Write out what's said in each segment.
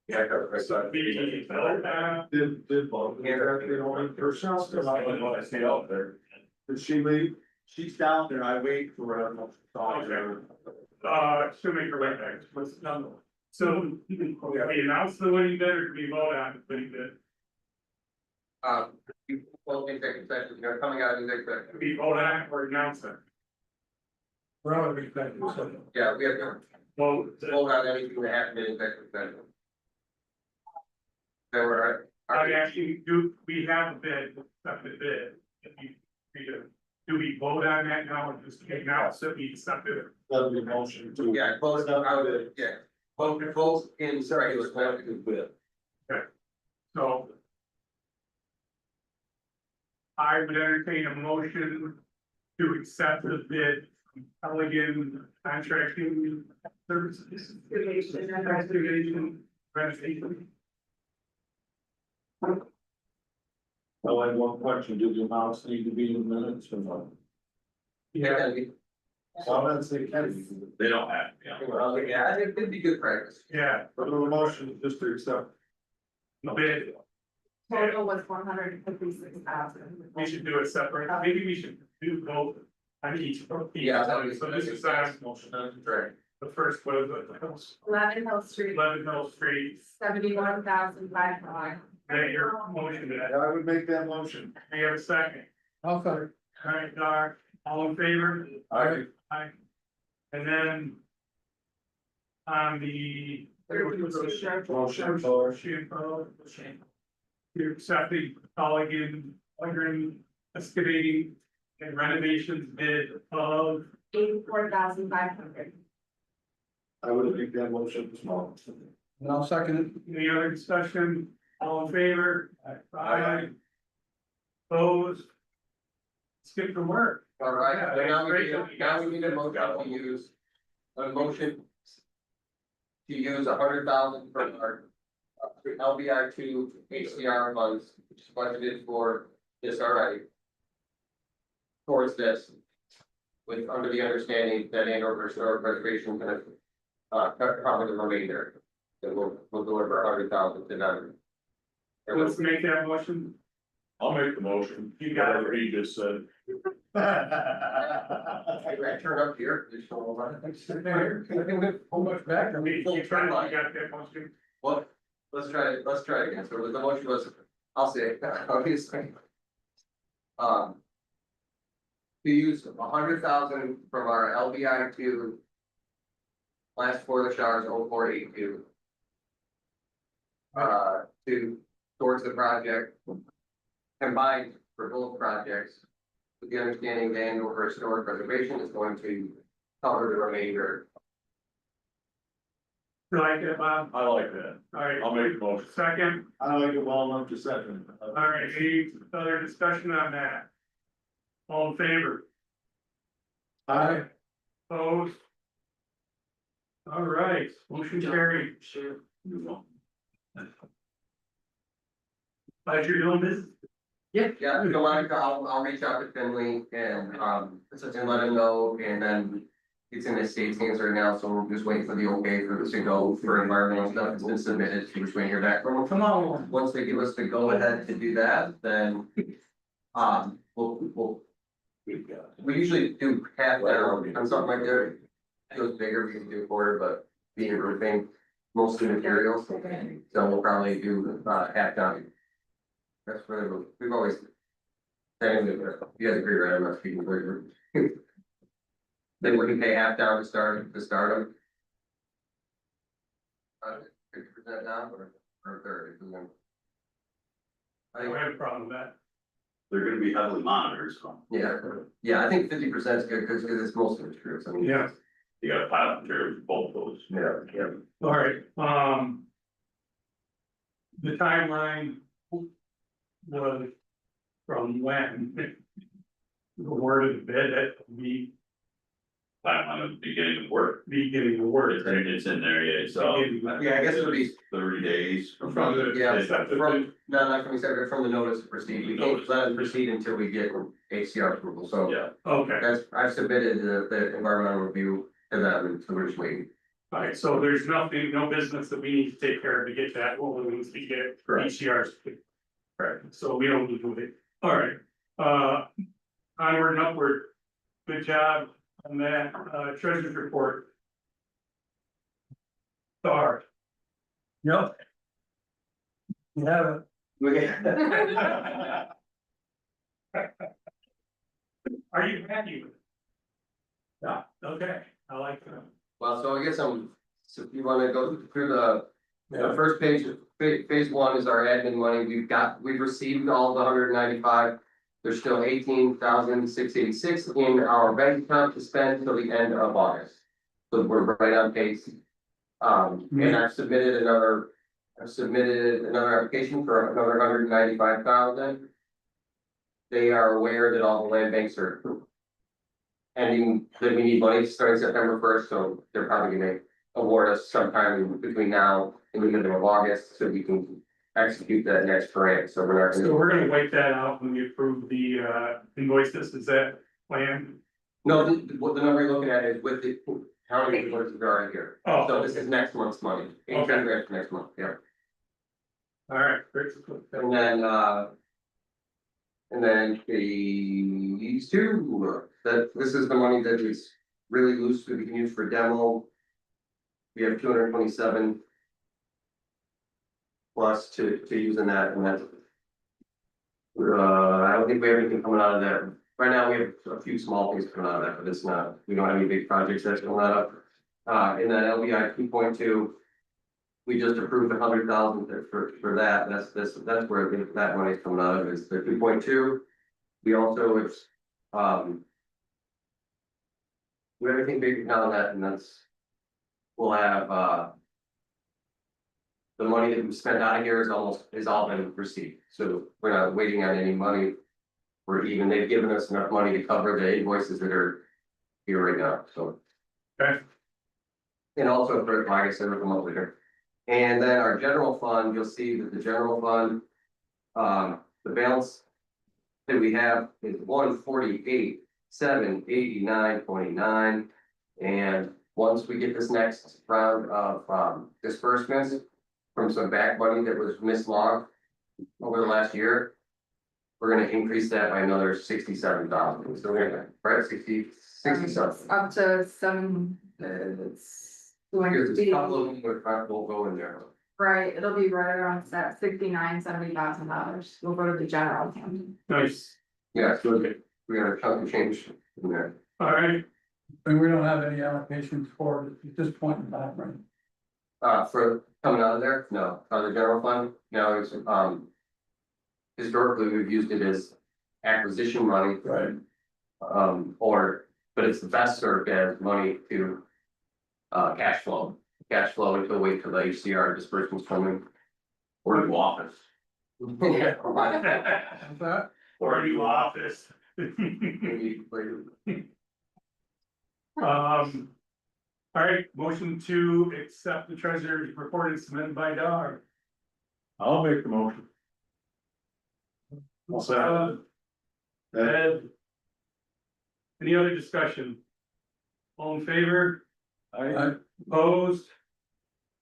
Yeah, I saw. Did both. Yeah, the only person still I see out there. Did she leave? She's down there. I wait for her. She'll make her way back. What's the number? So, we announced the winning bidder, we vote on the winning bid. Well, executive session, they're coming out of executive session. We vote on it or announce it. We're on the executive session. Yeah, we have to Vote. vote on anything that happened in executive session. There were, I actually, do we have a bid, accepted bid? Do we vote on that now or just announce that we accepted it? That'll be a motion to. yeah, both, yeah, both in regular session. So. I would entertain a motion to accept the bid, from Elegant Contracting Services. Investigation, renovation. Oh, I have one question. Do the amounts need to be in minutes or not? Yeah, So that's the Kennedy. They don't have, yeah, I think it'd be good practice. Yeah, But the motion just to accept. the bid, Total was 156,000. we should do it separate, maybe we should do both on each. Yeah, that would be- So this is Motion that's Right. the first was 11 Hill Street, 11 Mill Street, 71,500. that your motion to that. I would make that motion. Do you have a second? Okay. All right, Doc, all in favor? Aye. Aye. And then. On the. You're accepting Elegant excavating and renovations bid of. 84,500. I would make that motion this morning. And I'll second it. Any other discussion? All in favor? Aye. Opposed? Let's get to work. All right, Yeah, so now great. we need a motion to use, a motion. To use 100,000 from our LBI two HCR funds, which is budgeted for this already. Towards this. With under the understanding that and/or historic preservation can cover the remainder. That we'll deliver 100,000 to them. Let's make that motion. I'll make the motion. You got it. Whatever he just said. I turn up here. How much back? I mean, you trying to, you got that motion. Well, let's try it again. So the motion was, I'll say, it, obviously. To use 100,000 from our LBI two. Last four of the showers 0482. To towards the project. Combined for both projects. With the understanding that and/or historic preservation is going to cover the remainder. You like it, Bob? I like that. All right. I'll make the motion. Second, I like it well enough to second. all right, any other discussion on that? All in favor? Aye. Opposed? All right, motion carried. Sure. Pleasure doing this. Yeah, if you want to, I'll reach out to Finley and let him know, and then. It's in the state's hands right now, so we're just waiting for the okay for this to go for environmental stuff. It's been submitted, so we're just waiting to hear back from them. Come on, once they give us the go ahead to do that, then. We usually do half down on something like that. If it goes bigger, we can do a quarter, but being roofing, most of the materials, so we'll probably do half down. That's really, we've always. You guys agree, right? I'm not speaking for you. They wouldn't pay half down to start them. 50% down or 30%. I don't have a problem with that. They're gonna be heavily monitored, so Yeah, I think 50% is good because it's most of the materials. I mean. Yeah. you got a pile of materials, both those. Yeah. All right, the timeline was from when the word of the bid that we Time on the beginning of work. beginning the word. It's in there, yeah, so. Yeah, I guess it would be 30 days. From the. Yeah, accepted from, not from the notice to proceed. We can't let it proceed until we get HCR approval, so. Yeah, Okay, I've submitted the environmental review to them, and so we're just waiting. Alright, so there's nothing, no business that we need to take care of to get that, what we need to get Correct. ECRs. Correct, so we don't need to do it, alright, onward and upward. Good job on that, treasurer's report. Star. Yep. You have it. Are you happy with it? Yeah, okay, I like that. Well, so I guess so if you wanna go through the first page, phase one is our admin money, we've received all the 195. There's still 18,686 in our bank account to spend till the end of August. So we're right on pace. And I've submitted another application for another 195,000. They are aware that all the land banks are ending, that we need money starting September 1st, so they're probably gonna award us sometime between now and the middle of August, so we can execute that next grant, so we're not. So we're gonna wipe that out when we approve the invoices, is that plan? No, what the number you're looking at is with the, how many invoices are in here, Oh, so this is next month's money, 18 grand for next month, yeah. alright, great. And then these two, this is the money that is really loose, that we can use for demo. We have 227. Plus to using that, and that's. I don't think we have anything coming out of that, right now we have a few small things coming out of that, but it's not, we don't have any big projects that's coming out of. In that LBI 2.2. We just approved 100,000 for that, that's where that money's coming out of, is the 2.2. We also, it's, we have everything big now that, and that's, we'll have, the money that we spent out of here is all been received, so we're not waiting on any money. They've given us enough money to cover the invoices that are here right now, so. Okay. And also for, like I said, it'll come up later. And then our general fund, you'll see that the general fund, the balance that we have is 148,789.29. And once we get this next round of disbursements from some back money that was mislogged over the last year, we're gonna increase that by another 67,000. So we're gonna, right, 67. Up to seven, it's going Here's to a be, couple of them that will go in there. right, it'll be right around that $69,000-$70,000, we'll go to the general fund. Nice, Yeah, so we got a chunk of change in there. alright, And we don't have any allocations for it at this point in time, right? For coming out of there, no, out of the general fund, no, it's, historically, we've used it as acquisition money. Right. But it's the best served as money to, cash flow until wait till the HCR disbursements come in. Or new office. Yeah. How's that? or a new office. Alright, motion to accept the treasurer's report is submitted by Doug. I'll make the motion. Ed. Any other discussion? All in favor? I, Opposed?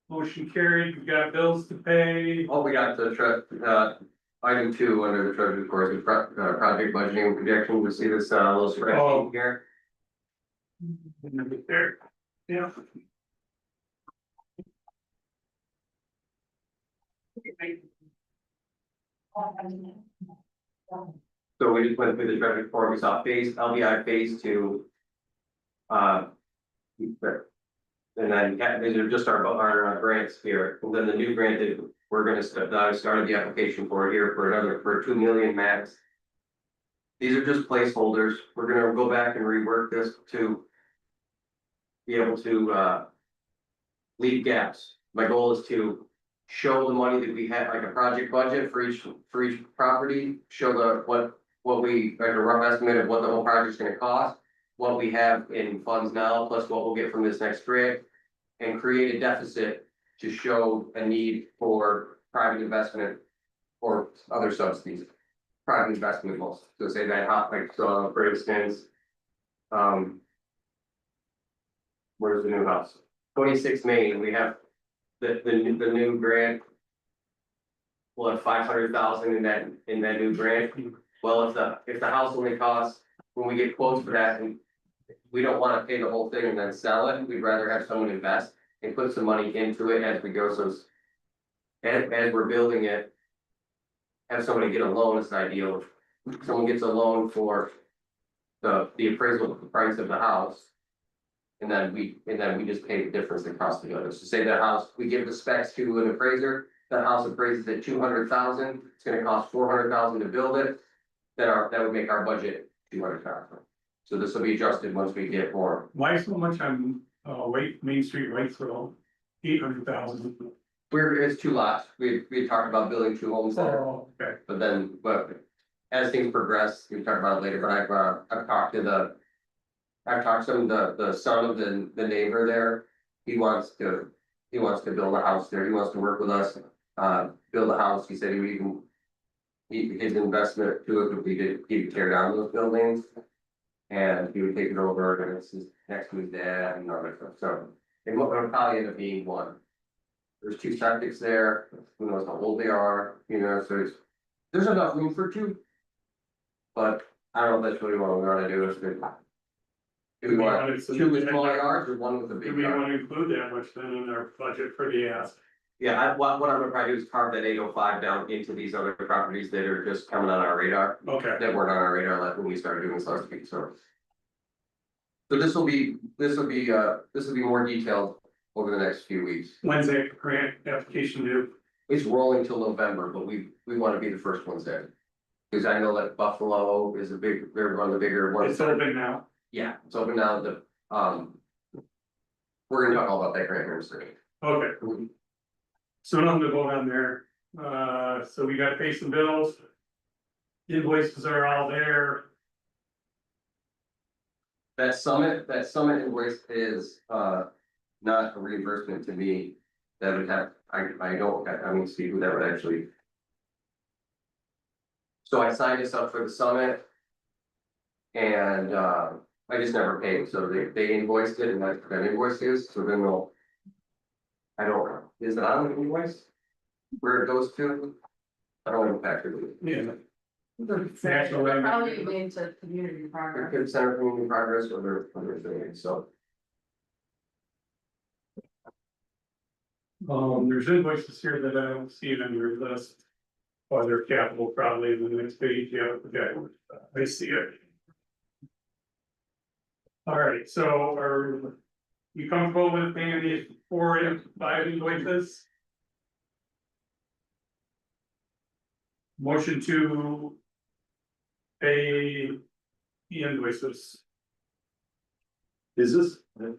Motion carried, we've got bills to pay. Oh, we got the item 2 under the treasurer's report, is project budgeting and projection, we see this little Oh. spreadsheet here. There, yeah. So we just went through the treasurer's report, we saw LBI phase 2. And then these are just our grants here, and then the new grant that we're gonna started the application for here for 2 million max. These are just placeholders, we're gonna go back and rework this to be able to leave gaps. My goal is to show the money that we had, like a project budget for each property, show what we, like a rough estimate of what the whole project's gonna cost, what we have in funds now, plus what we'll get from this next grant, and create a deficit to show a need for private investment or other subsidies. Private investment most, so say that, like, so for instance, where's the new house? 26 Main, we have the new grant. We'll have 500,000 in that new grant. Well, if the house only costs, when we get quotes for that, and we don't wanna pay the whole thing and then sell it, we'd rather have someone invest and put some money into it as we go, so. As we're building it. Have somebody get a loan is ideal. Someone gets a loan for the appraisal of the price of the house. And then we just pay the difference in cost of the others. So say that house, we give the specs to an appraiser, that house appraises at 200,000, it's gonna cost 400,000 to build it. That would make our budget 200,000. So this will be adjusted once we get more. Why so much on, Main Street, Waitsville, 800,000? It's 2 lots, we talked about building 2 homes there, Oh, okay. but as things progress, we can talk about it later, but I've talked to the son of the neighbor there. He wants to build a house there, he wants to work with us, build a house, he said he can. His investment to it would be he would tear down those buildings. And he would take it over and it's next to his dad and all that stuff, so it'll probably end up being 1. There's 2 septics there, who knows how old they are, so there's enough room for 2. But I don't know if that's really what we wanna do, is good. Do we want 2 with small yards or 1 with a Do big we yard? want to include that much then in our budget for the ask? Yeah, what I'm gonna probably do is carve that 805 down into these other properties that are just coming on our radar. Okay, That weren't on our radar like when we started doing this last week, so. So this will be more detailed over the next few weeks. when's that grant application due? It's rolling till November, but we wanna be the first ones in. Cause I know that Buffalo is they're one of the bigger ones. It's open now. Yeah, it's open now, we're gonna talk all about that grant here in a second. Okay, so nothing to vote on there. So we gotta pay some bills. Invoices are all there. That summit invoice is, not a reimbursement to me. That would have, I don't see who that would actually. So I signed this up for the summit. And, I just never paid, so they invoiced it and that's what that invoice is, so then they'll. I don't know, is it on the invoice? Where it goes to? I don't know factor. Yeah. National probably made to community progress. Could Center for Community Progress or they're doing it, so. There's invoices here that I don't see it on your list. Or their capital probably in the next page, yeah, okay, I see it. All right, so are you comfortable with paying these 4 and 5 invoices? Motion to pay the invoices. Is this? Okay,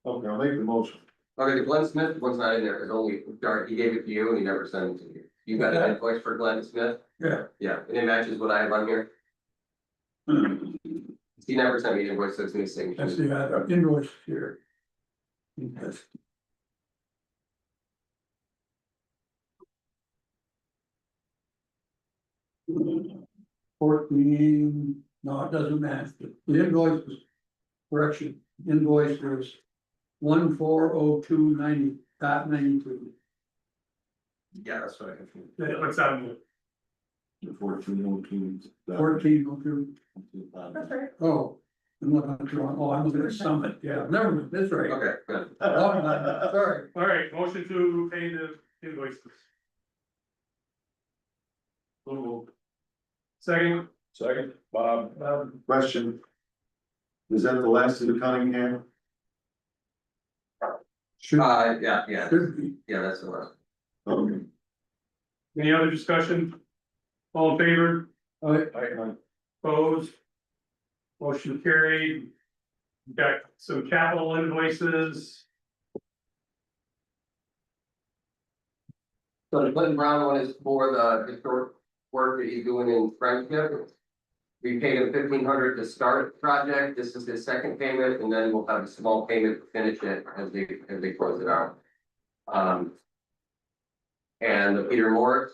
I'll make the motion. Okay, the Glenn Smith one's not in there, cause only, he gave it to you and he never sent it to you. You got an invoice for Glenn Smith? Yeah. Yeah, and it matches what I have on here. He never sent me an invoice, so it's missing. That's the invoice here. Yes. $14, no, it doesn't match. The invoice is, correction, invoice is 1402.90.92. Yeah, that's what I have. What's on The 1402. 1402. That's right. Oh, I'm looking at Summit, yeah, never mind, that's right. Okay, good. Sorry. all right, motion to pay the invoices. Second, Second, Bob. Question. Is that the last of the Cunningham? Should Yeah, be. that's the one. Okay. any other discussion? All in favor, opposed? Motion carried. Got some capital invoices. So the Clinton Brown one is for the historic work that he's doing in Friendship. We paid him $1,500 to start the project, this is his second payment, and then we'll have a small payment to finish it as they close it out. And the Peter Morris,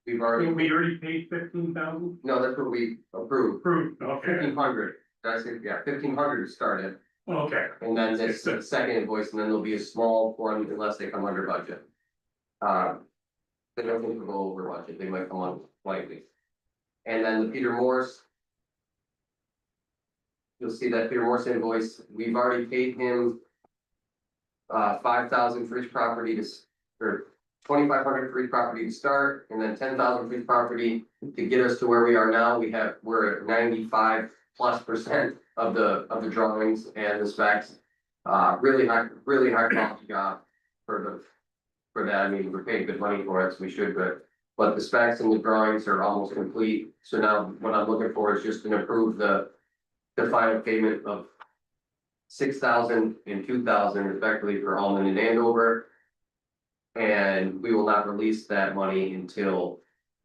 we We already paid 15,000 no, that's what we approved, approved, okay, 1,500, did I say, yeah, 1,500 to start it, Okay, And then this is the second invoice, and then there'll be a small one unless they come under budget. They don't think they'll go over budget, they might come on slightly. And then the Peter Morse. You'll see that Peter Morse invoice, we've already paid him. 5,000 for each property or 2,500 for each property to start, and then 10,000 for each property to get us to where we are now. We're at 95+% of the drawings and the specs. Really high quality job for that. I mean, we're paying good money for it, so we should, but the specs and the drawings are almost complete. So now what I'm looking for is just to approve the final payment of 6,000 and 2,000 respectively for Almond and Andover. And we will not release that money until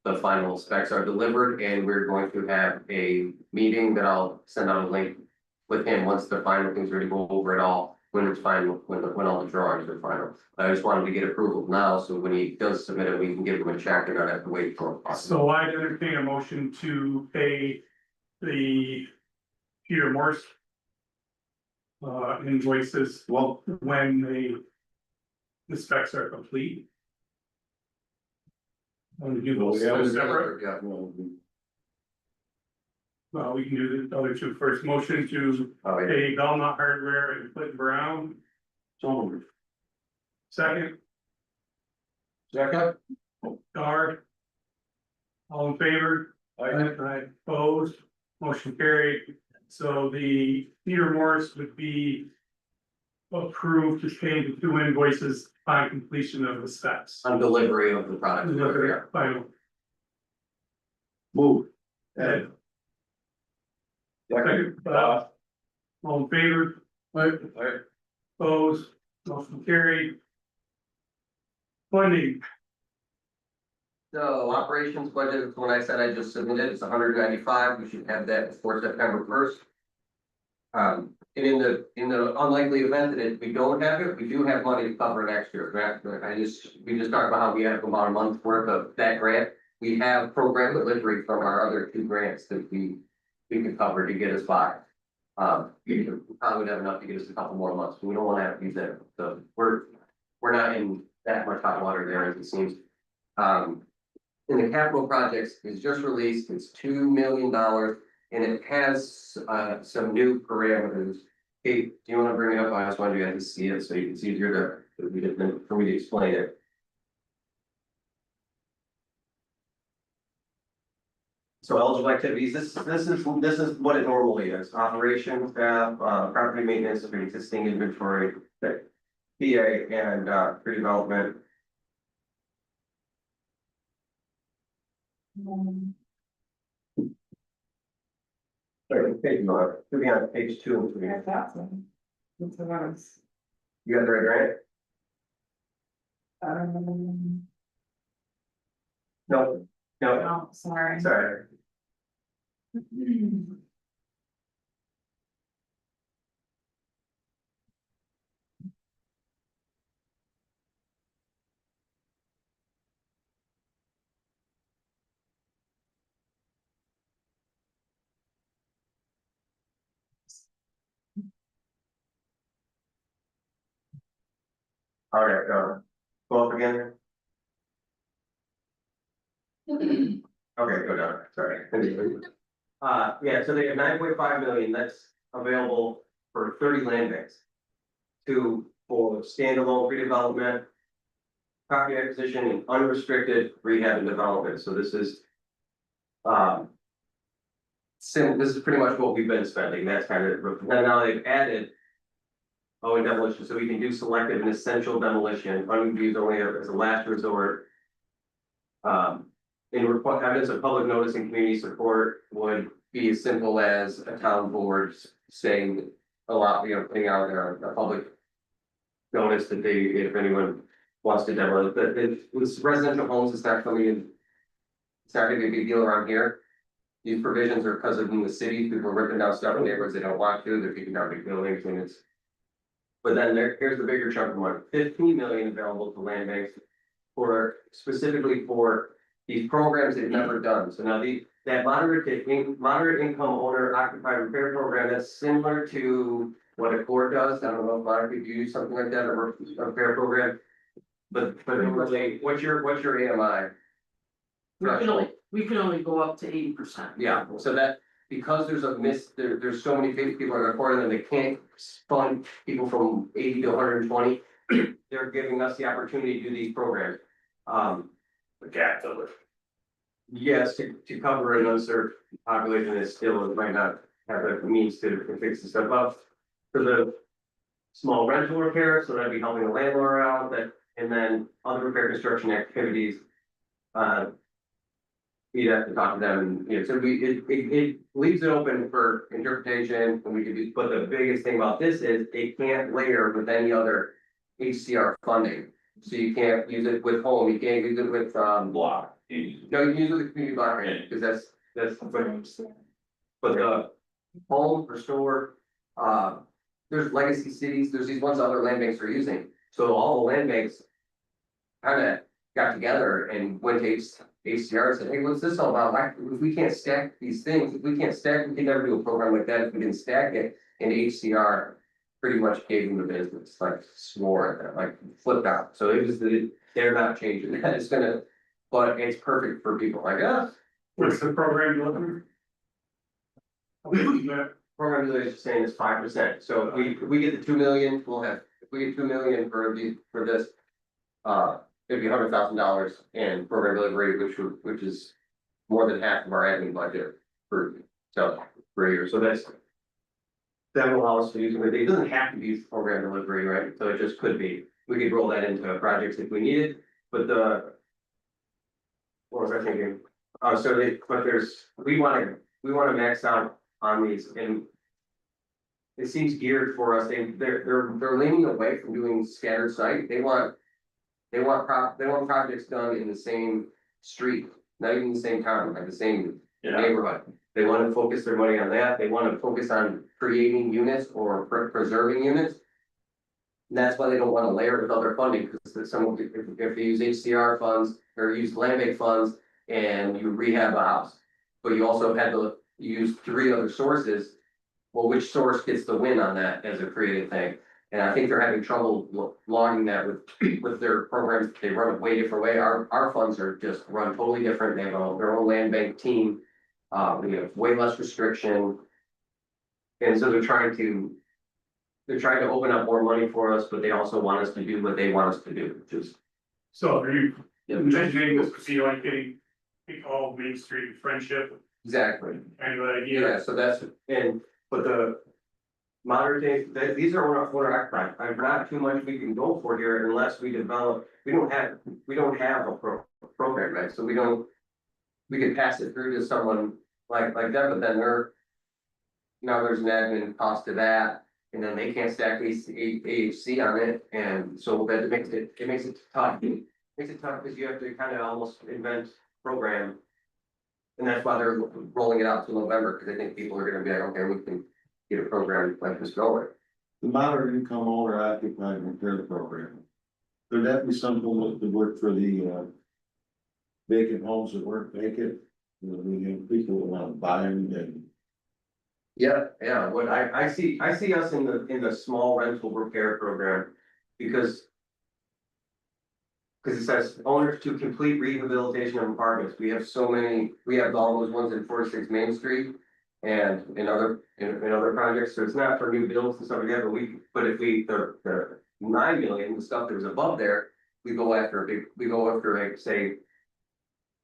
the final specs are delivered, and we're going to have a meeting that I'll send out a link with him once the final things are to go over it all, when it's final, when all the drawings are final. I just wanted to get approval now, so when he does submit it, we can give him a check and not have to wait for it. so I entertain a motion to pay the Peter Morse. Invoices, Well, when the specs are complete. Want to do those Yeah, separate? Yeah. Well, we can do the other two first. Motion to Oh, yeah. pay Belmont Hardware and Clinton Brown. so, Second, second, Dar. All in favor? Aye. Opposed, motion carried. So the Peter Morse would be approved to pay the two invoices by completion of the steps. On delivery of the product. Final. move. Ed, Second, all in favor? Opposed, motion carried. Funding, So operations budget, when I said I just submitted, it's 195, we should have that before September 1st. And in the unlikely event that we don't have it, we do have money to cover next year. We just talked about how we have about a month's worth of that grant. We have program delivery from our other two grants that we can cover to get us by. We probably would have enough to get us a couple more months, but we don't want to have to use that, so we're not in that much hot water there as it seems. And the capital projects is just released, it's $2 million, and it has some new parameters. Kate, do you want to bring it up? I just wanted you guys to see it, so it's easier for me to explain it. So eligible activities, this is what it normally is: operations, property maintenance of existing inventory, PA and pre-development. Sorry, page one, should be on page 2 and 3. That's awesome. That's what I was. You got the right No, Oh, sorry. sorry. All right, go up again. Okay, go down, sorry. Yeah, so they have 9.5 million, that's available for 30 land banks. For standalone redevelopment, property acquisition, and unrestricted rehab and development, so this is. This is pretty much what we've been spending, that's kind of, and now they've added. Oh, and demolition, so we can do selective and essential demolition, unused only as a last resort. Evidence of public notice and community support would be as simple as a town board saying putting out a public notice that if anyone wants to demo, but with residential homes, it's not coming in. It's not gonna be a big deal around here. These provisions are because of in the city, people are ripping down stuff in neighborhoods they don't want to, they're taking down big buildings and it's. But then here's the bigger chunk of money, 15 million available to land banks specifically for these programs they've never done. So now that moderate income owner occupied repair program, that's similar to what a court does, I don't know if a lot of people use something like that, or a repair program. But really, what's your AMI? We can only go up to 80%. Yeah, so that, because there's there's so many people are recording and they can't fund people from 80 to 120. They're giving us the opportunity to do these programs. The gap filler. Yes, to cover an unserved population that still might not have the means to fix the stuff up. For the small rental repair, so that'd be helping the landlord out, and then other repair construction activities. You'd have to talk to them, and, you know, so it leaves it open for interpretation, and we could do, but the biggest thing about this is it can't layer with any other HCR funding. So you can't use it with home, you can't use it with, Block. no, you can use it with community block grant, because that's, but the home, restore, there's legacy cities, there's these ones other land banks are using, so all the land banks. Kinda got together and went to HCR and said, hey, what's this all about? Like, if we can't stack these things, if we can't stack, we can never do a program like that, if we can stack it, and HCR. Pretty much gave them the business, like swore at them, like flipped out, so it was, they're not changing that, it's gonna. But it's perfect for people like us. What's the program looking? Program is just saying it's 5%, so if we get the 2 million, we'll have, if we get 2 million for this. It'd be $100,000 in program delivery, which is more than half of our admin budget for a year, so that's. That will allow us to use it, it doesn't have to be program delivery, right, so it just could be, we could roll that into projects if we needed, but what was I thinking? We wanna max out on these, and it seems geared for us, they're leaning away from doing scattered site, they want projects done in the same street, not even the same town, like the same neighborhood. They want to focus their money on that, they want to focus on creating units or preserving units. And that's why they don't want to layer it with other funding, because if they use HCR funds or use land bank funds and you rehab a house. But you also had to use 3 other sources, well, which source gets the win on that as a creative thing? And I think they're having trouble logging that with their programs, they run it way different way, our funds are just run totally different, they have their own land bank team. We have way less restriction. And so they're trying to open up more money for us, but they also want us to do what they want us to do, which is. So are you envisioning this to be like getting all Main Street Friendship Exactly. kind of idea? Yeah, so that's, but the modern day, these are what are I'm not too much we can go for here unless we develop, we don't have a program, right? So we can pass it through to someone like that, but then now there's an admin cost to that, and then they can't stack AHC on it, and so that makes it tough. It makes it tough because you have to kind of almost invent program. And that's why they're rolling it out to November, because I think people are gonna be like, okay, we can get a program like this going. The moderate income owner occupied repair program. Could that be something that could work for the vacant homes that weren't vacant? You know, we have people that want to buy them and. Yeah, what I see us in the small rental repair program, because. Because it says owners to complete rehabilitation of apartments, we have all those ones in 46 Main Street. And in other projects, so it's not for new builds and stuff like that, but if the 9 million, the stuff that was above there, we go after like, say.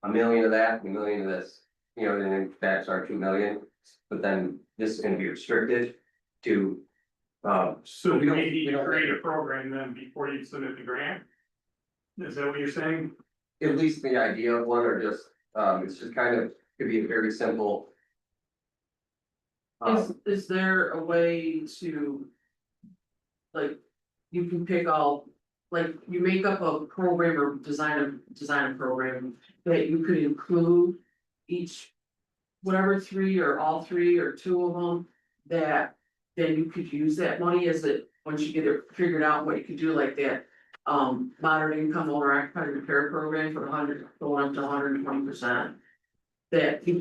1 million of that, 1 million of this, you know, and then that's our 2 million, but then this is gonna be restricted to. So we don't- maybe we don't- create a program then before you submit the grant? Is that what you're saying? At least the idea of one, or just, it's just kind of, could be a very simple. Is there a way to? Like, you can pick all, like, you make up a program or design a program that you could include each. Whatever 3 or all 3 or 2 of them, that then you could use that money as it, once you get it figured out what you could do like that. Moderate income owner occupied repair program for 100, going up to 120%. That you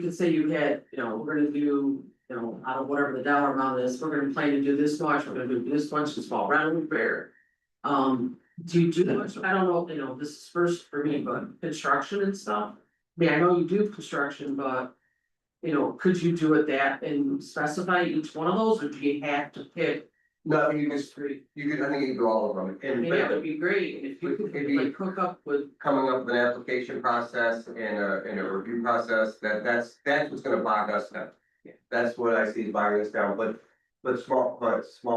could say you had, we're gonna do you know, out of whatever the dollar amount is, we're gonna plan to do this much, we're gonna do this much, in small rental repair. Do you do much, I don't know, you know, this is first for me, but construction and stuff? I mean, I know you do construction, but. You know, could you do it that and specify each one of those, or do you have to pick? No, you just, you could, I think you can do all of them, I and mean, that would be great, and if you It'd could be- like hook up with, coming up with an application process and a review process, that's what's gonna bog us down. Yeah. That's what I see bogging us down, but small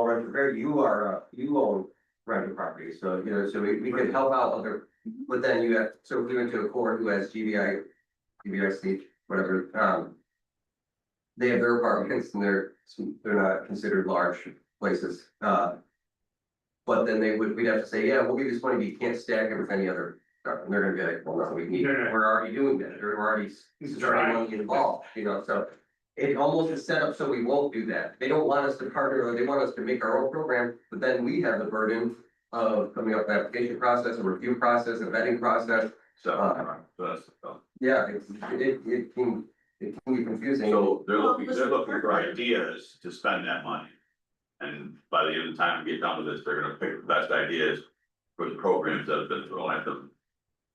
renter, very, you own rental property, so, you know, so we can help out other. But then you have, so if we went to a court who has GBIC, whatever, they have their apartments and they're not considered large places, but then we'd have to say, yeah, we'll give you this money, but you can't stack it with any other stuff, and they're gonna be like, well, no, Yeah. we're already doing that, we're already, this is already money involved, you know, so. It almost is set up so we won't do that, they don't want us to partner, or they want us to make our own program, but then we have the burden of coming up with an application process, a review process, a vetting process. So that's, Yeah, it can be confusing. so they're looking for ideas to spend that money. And by the end of the time we get done with this, they're gonna pick the best ideas for the programs that have been thrown at them.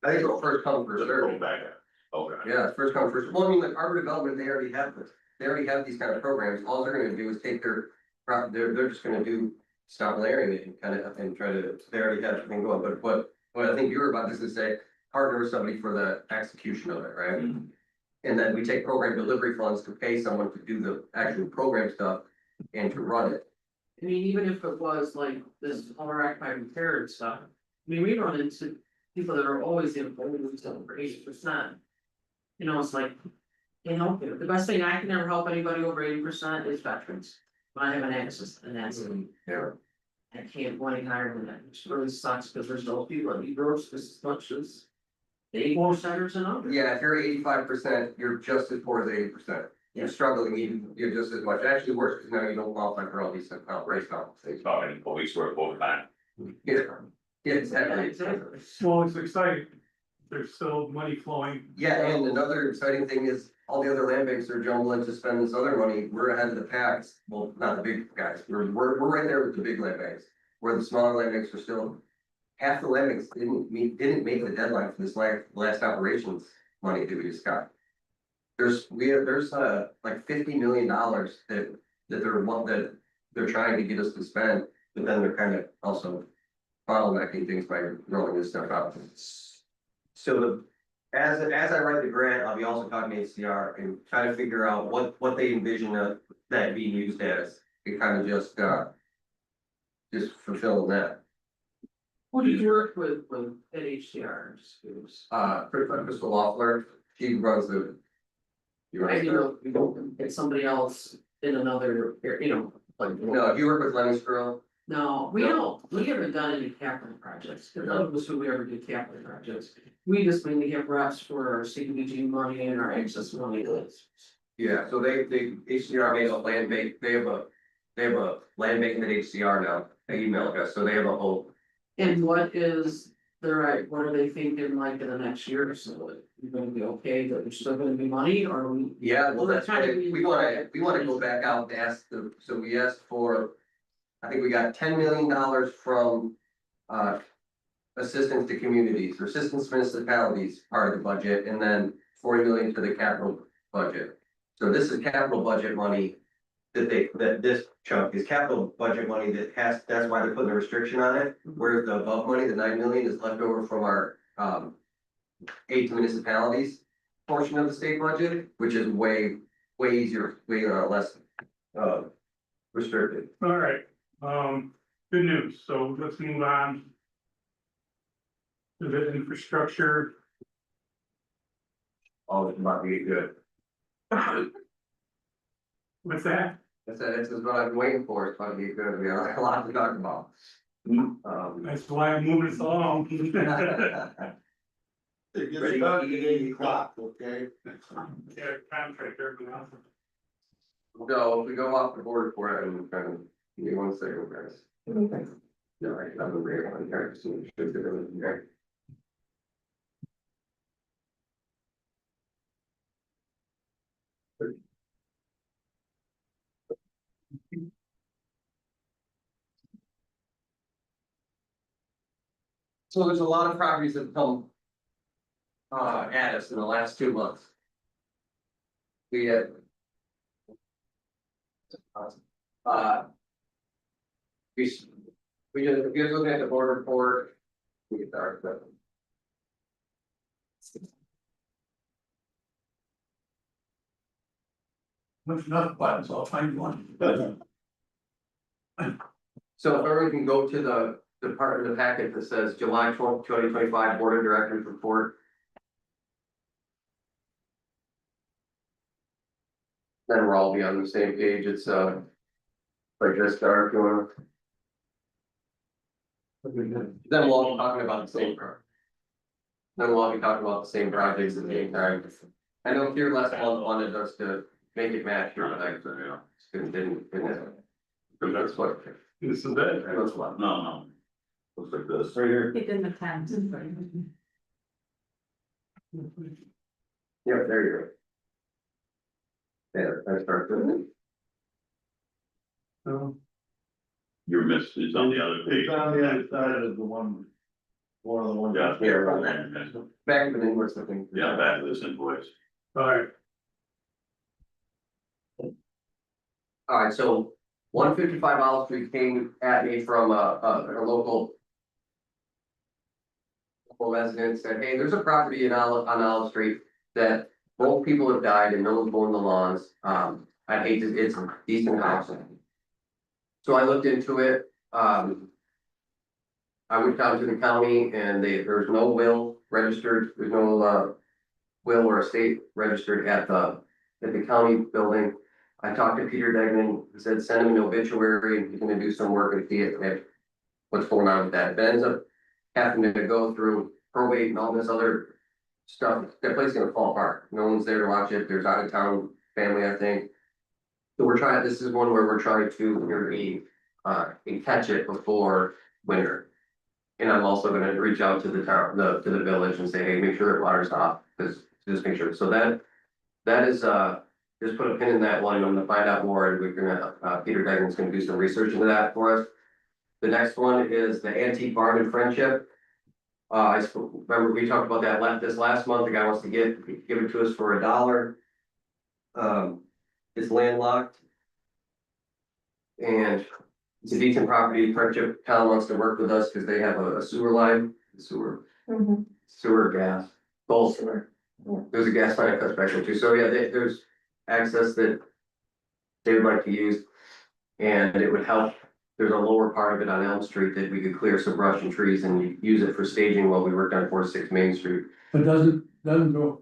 I think it's first come, first Just served. go back at, okay. Yeah, it's first come, first, well, I mean, like Arbor Development, they already have this, they already have these kind of programs, all they're gonna do is take their. They're just gonna do, stop layering it and kind of, and try to, they already have everything going, but what I think you were about to say, partner with somebody for the execution of it, right? And then we take program delivery funds to pay someone to do the actual program stuff and to run it. I mean, even if it was like this owner-occupied repair and stuff. I mean, we run into people that are always in homes for 80%. You know, it's like, can't help you, the best thing, I can never help anybody over 80% is veterans. When I have an access, and that's, Yeah. I can't go any higher than that, which really sucks, because there's no people that need gross just as much as. The 84 centers and others. Yeah, if you're 85%, you're just as poor as 80%. You're Yeah. struggling even, you're just as much, actually worse, because now you don't qualify for all these race compensations. Talking a week's worth of overtime. Yeah, Yeah, exactly. exactly. Well, it's exciting. There's still money flowing. Yeah, and another exciting thing is all the other land banks are jumbling to spend this other money. We're ahead of the pack. Well, not the big guys. We're right there with the big land banks. Where the smaller land banks are still, half the land banks didn't make the deadline for this last operations money that we just got. There's like $50 million that they're trying to get us to spend, but then they're kind of also bottlenecking things by rolling this stuff out. So as I write the grant, I'll be also talking to HCR and try to figure out what they envision that being used as. It kind of just fulfill that. Who do you work with at HCR? Crystal Loeffler, she runs the. I know, it's somebody else in another, you know, like. No, you work with Lenny's girl. No, we haven't done any capital projects, because none of us who we ever did capital projects. We just mainly have reps for our CDBG money and our access money. Yeah, so they HCR made a land bank, they have a land bank at HCR now, an email address, so they have a whole. And what is what are they thinking like in the next year or so? You're gonna be okay, that there's still gonna be money, or we? Yeah, well, We're that's trying why to be- we wanna go back out and ask so we asked for. I think we got $10 million from assistance to communities, or assistance to municipalities, part of the budget, and then 40 million to the capital budget. So this is capital budget money that this chunk is capital budget money that's why they're putting a restriction on it. Whereas the above money, the 9 million is left over from our aid to municipalities portion of the state budget, which is way easier, way less restricted. All right, good news, so let's move on. To the infrastructure. All it's about to get good. With that, This is what I've been waiting for, it's about to get good, we have a lot to talk about. that's why I'm moving us along. It gets Ready? dark at 8 o'clock, okay? Yeah, contractor, you know. No, if we go off the board for it, and kind of, give me 1 second, guys. No, I'm a great one, here, so we should get everything here. So there's a lot of properties that have come. At us in the last 2 months. We had. We, we just, if you're looking at the board report. We get our. There's enough buttons, I'll find one. So if everyone can go to the part of the packet that says July 12th, 2025 Board of Directors report. Then we'll all be on the same page, it's like this, Dark, you wanna? Then we'll all be talking about the same project. Then we'll all be talking about the same projects at the same time. I know Fear Less wanted us to make it match your, but I didn't. That's what. This is it. That's what. No. Looks like this. Right here. It didn't attend. Yeah, there you go. Yeah, I start doing it. So, Your miss is on the other page. it's on the other side of the one of the ones. Yeah. Yeah, around that. Back of the invoice, I think. Yeah, back to this invoice. Alright, Alright, so 155 Olive Street came at me from a local. Resident said, hey, there's a property on Olive Street that both people have died and no one's mowing the lawns. I hate to, it's a decent house. So I looked into it, I went down to the county and there's no will registered, there's no will or estate registered at the county building. I talked to Peter Degnan, he said, send him an obituary, he's gonna do some work and see if what's going on with that. It ends up having to go through probate and all this other stuff. That place is gonna fall apart. No one's there to watch it. There's out of town family, I think. So this is one where we're trying to and catch it before winter. And I'm also gonna reach out to the town, to the village and say, hey, make sure that water's off, because just make sure. So that is, just put a pin in that one. I'm gonna find out more and we're gonna, Peter Degnan's gonna do some research into that for us. The next one is the antique barn in Friendship. Remember, we talked about that this last month, the guy wants to give it to us for $1. It's landlocked. And it's a decent property, Friendship town wants to work with us because they have a sewer line, sewer gas, both. There's a gas line that cuts back there too, so yeah, there's access that they would like to use. And it would help, there's a lower part of it on Elm Street that we could clear some brush and trees and use it for staging while we worked on 46 Main Street. But doesn't go.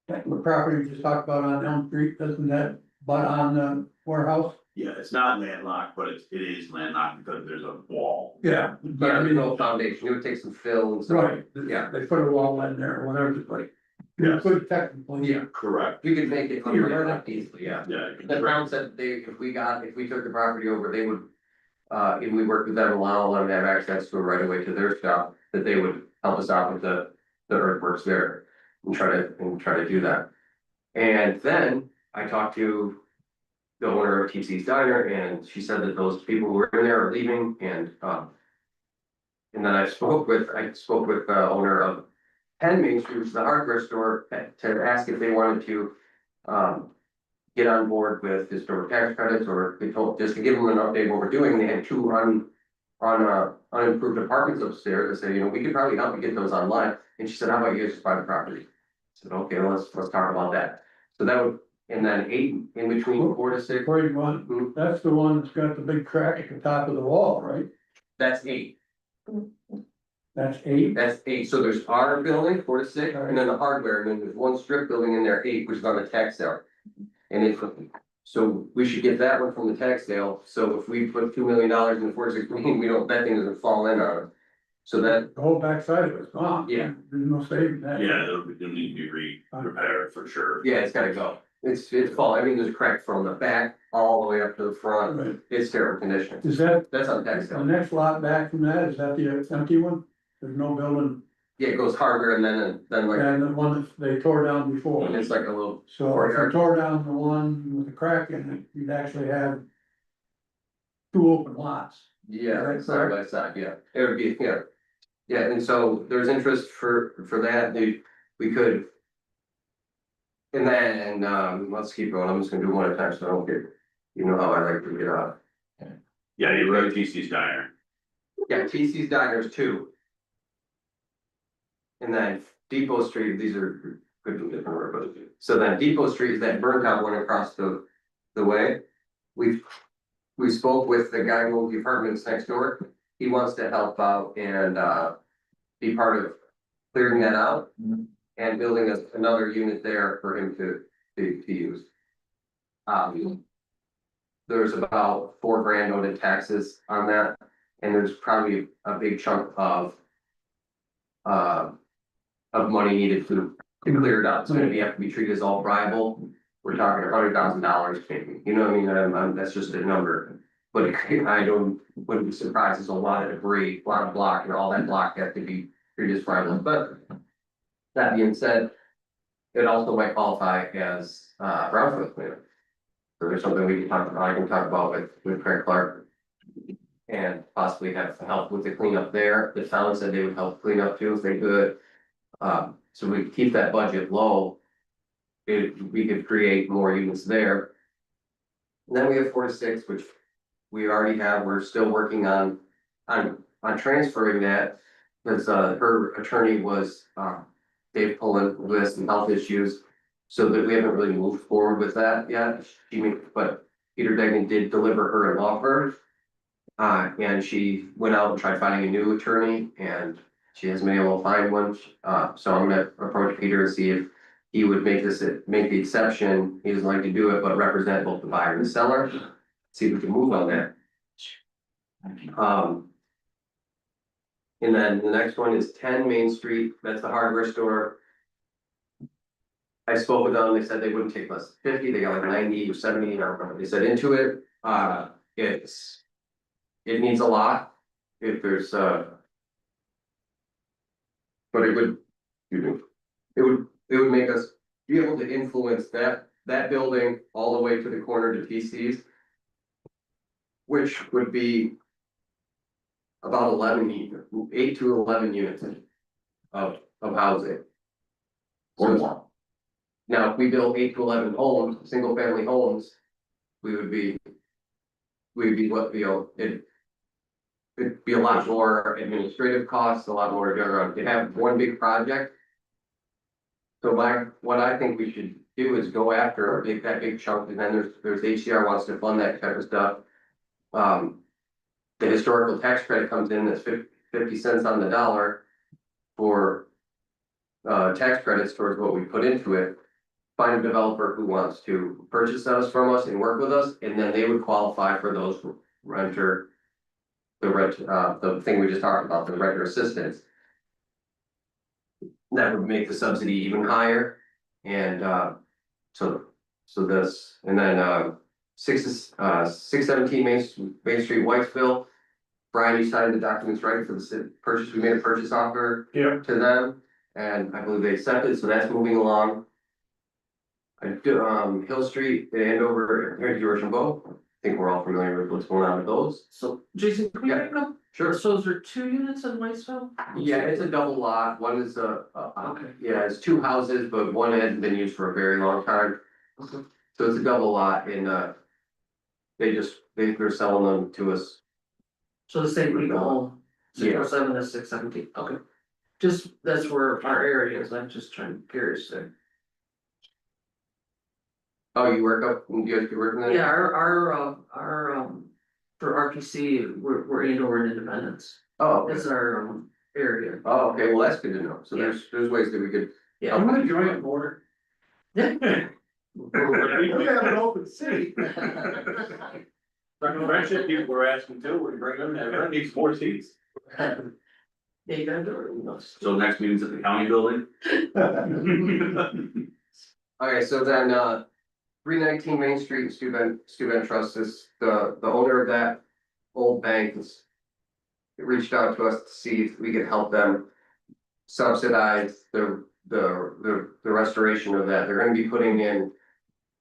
That the property we just talked about on Elm Street, doesn't that butt on the warehouse? Yeah, it's not landlocked, but it is landlocked because there's a wall. Yeah. But I There's mean, no foundation, it would take some fill and stuff. right, Yeah. they put a wall in there or whatever, it's like, you Yes. could technically. Yeah, Correct. we could make it under easily, yeah. Yeah. The town said if we took the property over, they would, and we worked with them, allow them to have access to a right away to their stuff, that they would help us out with the earthworks there and try to do that. And then I talked to the owner of TC's Diner and she said that those people who were in there are leaving and then I spoke with the owner of 10 Main Street, which is the hardware store, to ask if they wanted to get on board with historic tax credits, or they told, just to give them an update what we're doing. They had two unimproved apartments upstairs. I said, we could probably help you get those online. And she said, how about you guys just buy the property? I said, okay, let's talk about that. So that would, and then 8 in between 4 to 6. Where you want, that's the one that's got the big crack at the top of the wall, right? That's 8. That's 8. That's 8. So there's our building, 4 to 6, and then the hardware, and then there's one strip building in there, 8, which is on the tax sale. And it's, so we should get that one from the tax sale. So if we put $2 million in the 46 million, that thing doesn't fall in on it. So that, The whole backside of it's gone. Yeah. There's no saving that. Yeah, it'll need to be repaired for sure. yeah, it's gotta go. It's fall. I mean, there's a crack from the back all the way up to the front. Right. It's terrible condition. Is that, That's on tax the sale. next lot back from that, is that the empty one? There's no building, Yeah, it goes hardware and then like, and the one that they tore down before. and it's like a little, So if you tore down the one with the crack in it, you'd actually have 2 open lots. Yeah, Right, side by side, yeah, it would be, yeah. Yeah, and so there's interest for that, we could. And then, let's keep going, I'm just gonna do one at a time, so I don't get, you know how I like to get off. Yeah, you wrote TC's Diner. Yeah, TC's Diners too. And then Depot Street, these are, could be different, but, so then Depot Street is that burnt out one across the way. We spoke with the guy who owns the apartments next door, he wants to help out and, be part of clearing that out. And building another unit there for him to use. There's about $4,000 owed in taxes on that, and there's probably a big chunk of money needed to clear it out. It's gonna have to be treated as all friable. We're talking $100,000 maybe, you know what I mean? That's just a number. But I wouldn't be surprised, there's a lot of debris, a lot of block, and all that block has to be treated as friable, but. That being said, it also might qualify as brownfield cleanup. So there's something we can talk about, I can talk about with Craig Clark. And possibly have help with the cleanup there. The town said they would help clean up too if they could. So we keep that budget low. We could create more units there. And then we have 4 to 6, which we already have, we're still working on transferring that. Because her attorney was Dave Pullen, who has some health issues, so that we haven't really moved forward with that yet. But Peter Degnan did deliver her an offer. And she went out and tried finding a new attorney, and she hasn't been able to find one. So I'm gonna approach Peter and see if he would make the exception. He doesn't like to do it, but represent both the buyer and the seller. See if we can move on that. And then the next one is 10 Main Street, that's the hardware store. I spoke with them, they said they wouldn't take less than 50, they got like 90 or 70, I don't remember, they said into it, it needs a lot, if there's, but it would, it would make us be able to influence that building all the way to the corner to TC's. Which would be about 8 to 11 units of housing. Or more. Now, if we build 8 to 11 homes, single family homes, we'd be what, it'd be a lot more administrative costs, a lot more to have one big project. So what I think we should do is go after that big chunk, and then there's HCR wants to fund that type of stuff. The historical tax credit comes in, that's 50 cents on the dollar for tax credits towards what we put into it. Find a developer who wants to purchase those from us and work with us, and then they would qualify for those the thing we just talked about, the renter assistance. That would make the subsidy even higher, and so this, and then 617 Main Street, Whitesville. Brian, you signed the documents right for the purchase, we made a purchase offer to them, and I believe they accepted, so that's moving along. Hill Street and Andover, George and Bo, I think we're all familiar with what's going on with those. So Jason, can we Yeah. back up? Sure. So is there 2 units in Whitesville? Yeah, it's a double lot, one is Okay. yeah, it's 2 houses, but one hasn't been used for a very long time. Okay. So it's a double lot, and they're selling them to us. So the same people, Yeah. 607 to 617, okay. Just, that's where our area is, I'm just curious there. Oh, you work up, you guys be working there? Yeah, our, for RPC, we're Andover and Independence, Oh, okay. that's our, area. Oh, okay, well, that's good to know, so Yeah. there's ways that we could. Yeah. I'm gonna join it more. We have an open seat. Friendship people were asking too, we bring them, everyone needs 4 seats. Yeah, you gotta do it, you know. So next meeting's at the county building. Okay, so then, 319 Main Street, Steuben Trust is the owner of that old bank is. Reached out to us to see if we could help them subsidize the restoration of that. They're gonna be putting in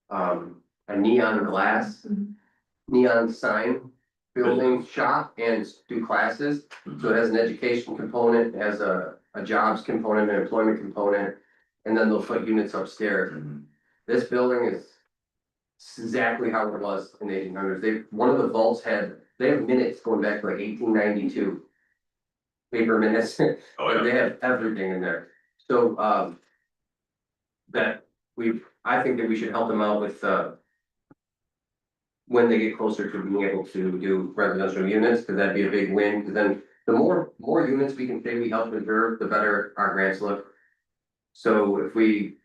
a neon sign building shop and do classes. So it has an education component, it has a jobs component, an employment component, and then they'll put units upstairs. This building is exactly how it was in the 1800s. One of the vaults they have minutes going back to like 1892. Paper minutes, Oh, yeah. they have everything in there. So, I think that we should help them out with, when they get closer to being able to do residential units, because that'd be a big win, because then the more units we can say we help preserve, the better our grants look. So if we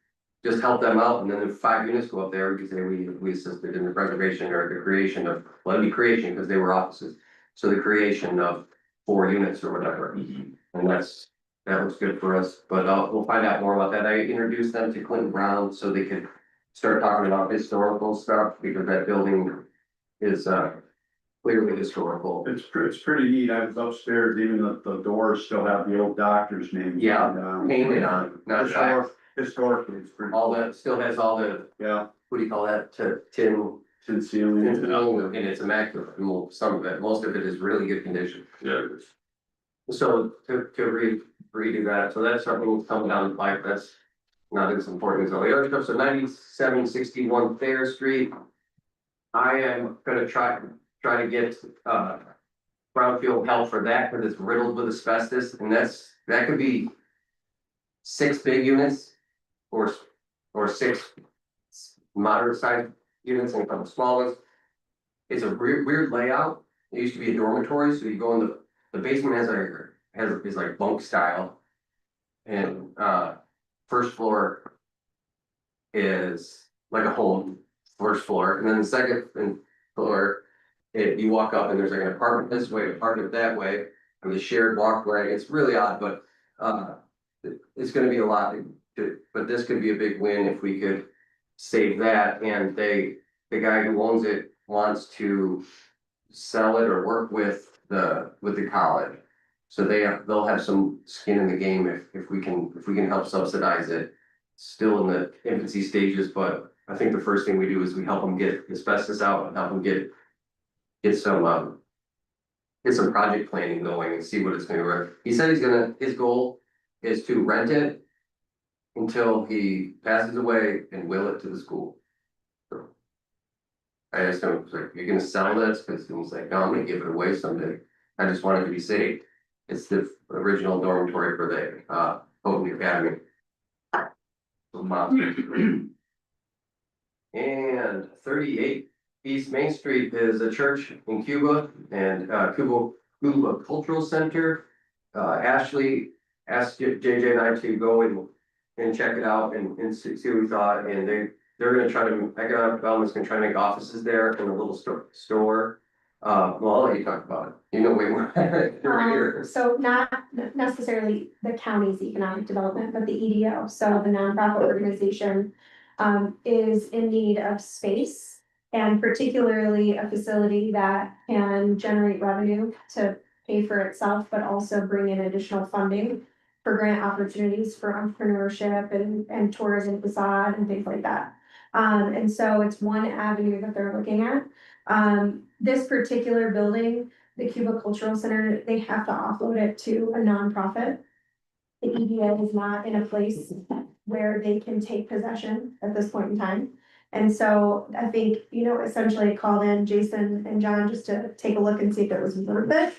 just help them out, and then if 5 units go up there, we can say we assisted in the preservation or the creation of, well, it'd be creation, because they were offices. So the creation of 4 units or whatever, and that looks good for us, but we'll find out more about that. I introduced them to Clinton Brown so they could start talking about historical stuff, because that building is clearly historical. It's pretty neat. I was upstairs, even the doors still have the old doctor's name. Yeah, painted on, not Historic, historically, it's pretty. all that, still has all the, Yeah, what do you call that, tin, tin ceiling. and it's immaculate, some of it, most of it is really good condition. Yeah. So to redo that, so that's something that's coming down the pipe, that's not as important as all the other stuff, so 9761 Thayer Street. I am gonna try to get brownfield help for that, because it's riddled with asbestos, and that could be 6 big units or 6 moderate sized units and a couple small ones. It's a weird layout. It used to be a dormitory, so you go in the basement is like bunk style. And first floor is like a home, first floor, and then the second floor, you walk up and there's like an apartment this way, apartment that way, and the shared walkway. It's really odd, but it's gonna be a lot, but this could be a big win if we could save that. And the guy who owns it wants to sell it or work with the college. So they'll have some skin in the game if we can help subsidize it. Still in the infancy stages, but I think the first thing we do is we help them get asbestos out and help them get some project planning going and see what it's gonna work. He said his goal is to rent it until he passes away and will it to the school. So I asked him, I was like, you're gonna sell this? Because he was like, no, I'm gonna give it away someday. I just want it to be safe. It's the original dormitory for the Houghton Academy. And 38 East Main Street is a church in Cuba, and Cuba Cultural Center. Ashley asked JJ and I to go and check it out and see what we thought, and they're gonna try to, economic development's gonna try to make offices there in a little store. Well, I'll let you talk about it, you know way more. You're here. So not necessarily the county's economic development, but the EDO, so the nonprofit organization. Is in need of space, and particularly a facility that can generate revenue to pay for itself, but also bring in additional funding. For grant opportunities for entrepreneurship and tourism facade and things like that. And so it's one avenue that they're looking at. This particular building, the Cuba Cultural Center, they have to offload it to a nonprofit. The EDA is not in a place where they can take possession at this point in time. And so I think, essentially I called in Jason and John just to take a look and see if it was worth it.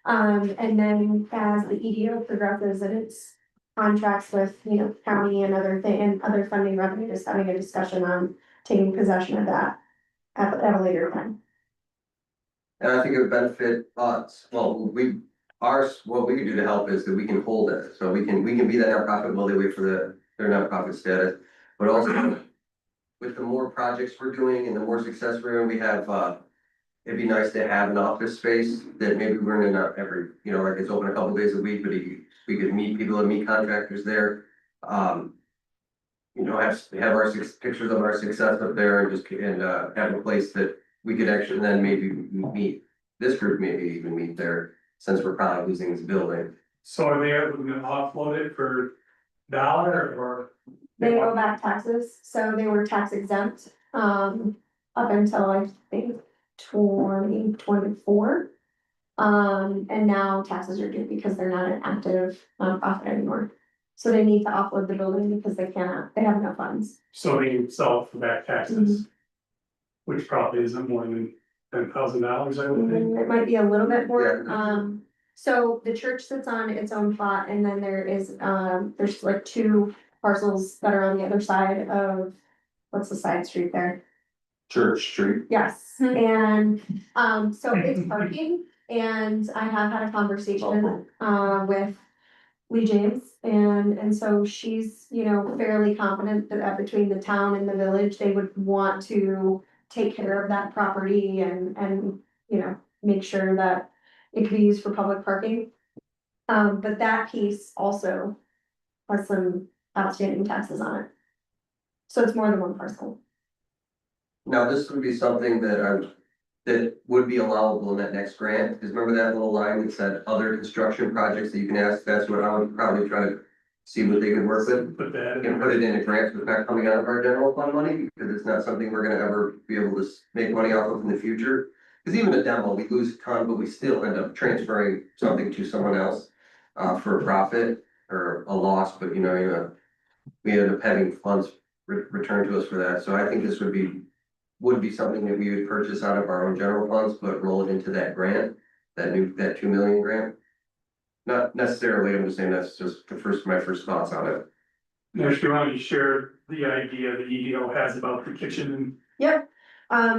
And then as the EDO progresses and its contracts with, county and other funding revenue, just having a discussion on taking possession of that at a later time. And I think it would benefit us, what we can do to help is that we can hold it, so we can be that nonprofit while they wait for their nonprofit status. But also, with the more projects we're doing and the more success we have, it'd be nice to have an office space that maybe we're in every, like it's open a couple days a week, but we could meet people and meet contractors there. Have our pictures of our success up there and have a place that we could actually then maybe meet, this group maybe even meet there, since we're probably losing this building. So are they able to offload it for dollar or? They owe back taxes, so they were tax exempt, up until I think 2024. And now taxes are due because they're not an active nonprofit anymore. So they need to offload the building because they have no funds. So they can sell for back taxes. Which probably isn't more than $10,000, I would think. It might be a little bit more, Yeah. so the church sits on its own plot and then there's like two parcels that are on the other side of, what's the side street there? Church Street. Yes, and, so it's parking, and I have had a conversation, with Lee James, and so she's, fairly confident that between the town and the village, they would want to take care of that property and, make sure that it could be used for public parking. But that piece also has some outstanding taxes on it. So it's more than one parcel. Now, this would be something that would be allowable in that next grant, because remember that little line that said other construction projects that you can ask, that's what I would probably try to see what they could work with. Put that And in. put it in a grant, so it's not coming out of our general fund money, because it's not something we're gonna ever be able to make money off of in the future. Because even a demo, we lose a ton, but we still end up transferring something to someone else, for a profit or a loss, but we end up having funds returned to us for that, so I think this would be something that we would purchase out of our own general funds, but roll it into that grant, that 2 million grant. Not necessarily, I'm just saying that's just my first thoughts on it. Next, you want to share the idea the EDO has about the kitchen and Yep,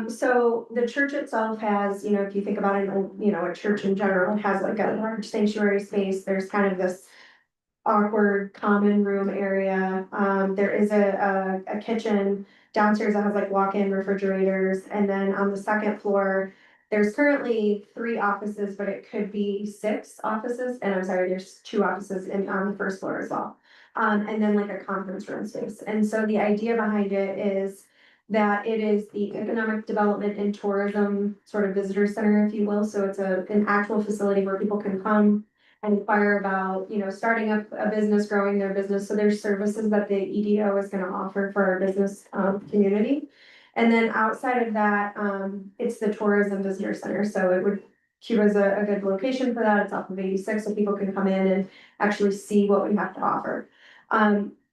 so the church itself has, if you think about it, a church in general, it has like a large sanctuary space, there's kind of this awkward common room area. There is a kitchen downstairs that has like walk-in refrigerators, and then on the second floor, there's currently 3 offices, but it could be 6 offices, and I'm sorry, there's 2 offices on the first floor as well. And then like a conference room space, and so the idea behind it is that it is the economic development and tourism sort of visitor center, if you will, so it's an actual facility where people can come and inquire about, starting up a business, growing their business. So there's services that the EDO is gonna offer for our business community. And then outside of that, it's the tourism visitor center. So Cuba's a good location for that. It's off of 86, so people can come in and actually see what we have to offer.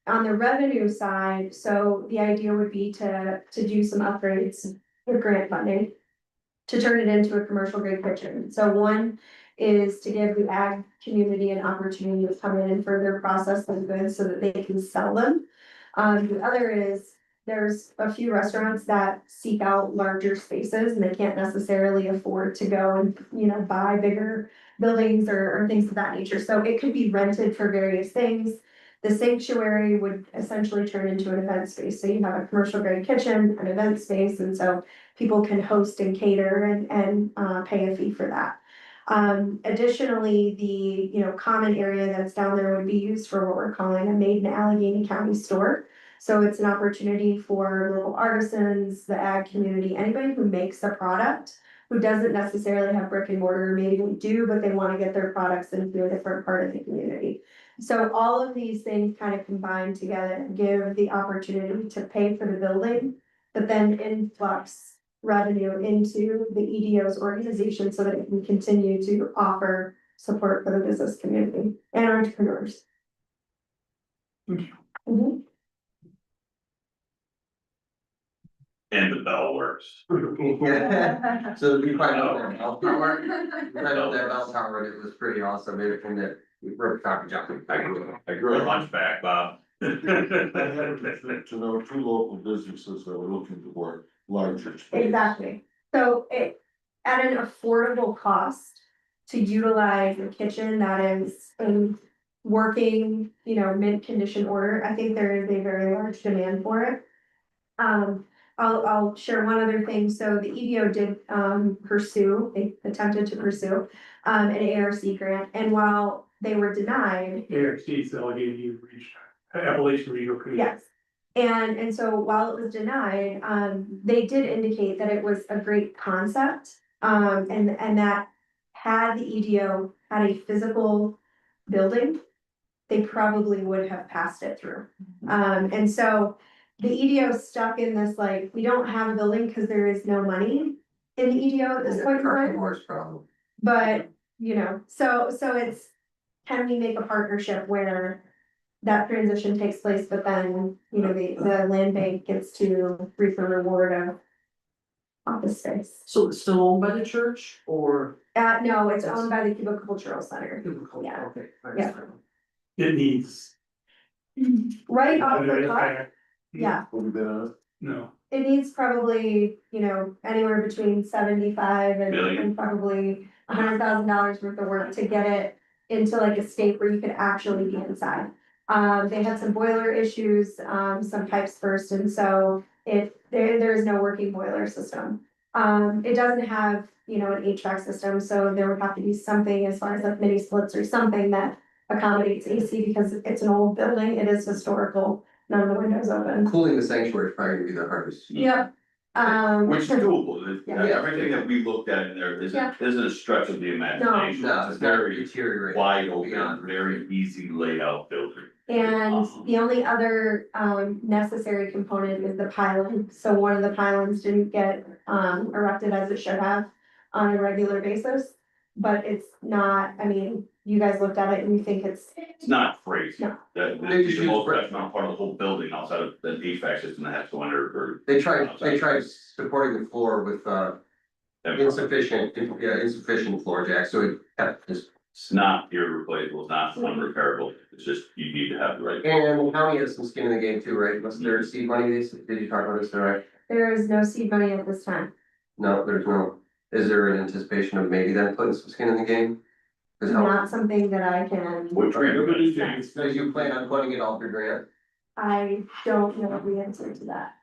On the revenue side, so the idea would be to do some upgrades with grant funding to turn it into a commercial grade kitchen. So one is to give the ag community an opportunity to come in and further process the goods so that they can sell them. The other is there's a few restaurants that seek out larger spaces and they can't necessarily afford to go and, buy bigger buildings or things of that nature. So it could be rented for various things. The sanctuary would essentially turn into an event space. So you have a commercial grade kitchen, an event space, and so people can host and cater and pay a fee for that. Additionally, the common area that's down there would be used for what we're calling a made in Allegheny County store. So it's an opportunity for local artisans, the ag community, anybody who makes a product, who doesn't necessarily have brick and mortar, maybe they do, but they want to get their products into a different part of the community. So all of these things kind of combine together and give the opportunity to pay for the building, but then influx revenue into the EDO's organization so that it can continue to offer support for the business community and entrepreneurs. Mhm. And the bell works. Yeah. So we find out that bell tower, it was pretty awesome, and that we were talking John. I grew a lunch back, Bob. I happen to know 2 local businesses that are looking to work larger space. Exactly. So at an affordable cost to utilize a kitchen that is in working, mint condition order, I think there is a very large demand for it. I'll share one other thing. So the EDO did they attempted to pursue an ARC grant, and while they were denied. ARC's Allegheny Appalachian Regional Commission. Yes. And so while it was denied, they did indicate that it was a great concept. And that had the EDO had a physical building, they probably would have passed it through. And so the EDO stuck in this, like, we don't have a building because there is no money in the EDO at this point in time. Horse problem. But, you know, so it's, can we make a partnership where that transition takes place, but then, you know, the land bank gets to reap the reward of office space. So it's still owned by the church or? No, it's owned by the Cuba Cultural Center. Yeah. Okay. Yeah. It needs. Right off the top, yeah, What we been on? No, it needs probably, you know, anywhere between 75 Million. and probably $100,000 worth of work to get it into like a state where you could actually be inside. They had some boiler issues, some pipes burst, and so there is no working boiler system. It doesn't have, you know, an HVAC system, so there would have to be something as far as like mini splits or something that accommodates AC because it's an old building, it is historical, none of the windows open. Cooling the sanctuary is probably gonna be the hardest. Yep. Which is doable, Yeah. everything that we looked at in there Yeah. isn't a stretch of the imagination, No, it's it's a not very deteriorating. wide open, Beyond. very easy layout building. And the only other necessary component is the piling, so one of the pylons didn't get erected as it should have on a regular basis. But it's not, I mean, you guys looked at it and you think it's, It's not crazy. No. That, They just the use most brick. detrimental part of the whole building outside of the HVAC system that has to go under or. They tried supporting the floor with insufficient floor jack, so it just. It's not irreplaceable, it's not unrepairable, it's just, you need to have the right. And the county has some skin in the game too, right? Must there seed money, did you talk about this, all right? there is no seed money at this time. No, there's no, is there an anticipation of maybe them putting some skin in the game? Cause how, Not something that I can, Which we so you plan on putting it off your grant? I don't know the answer to that.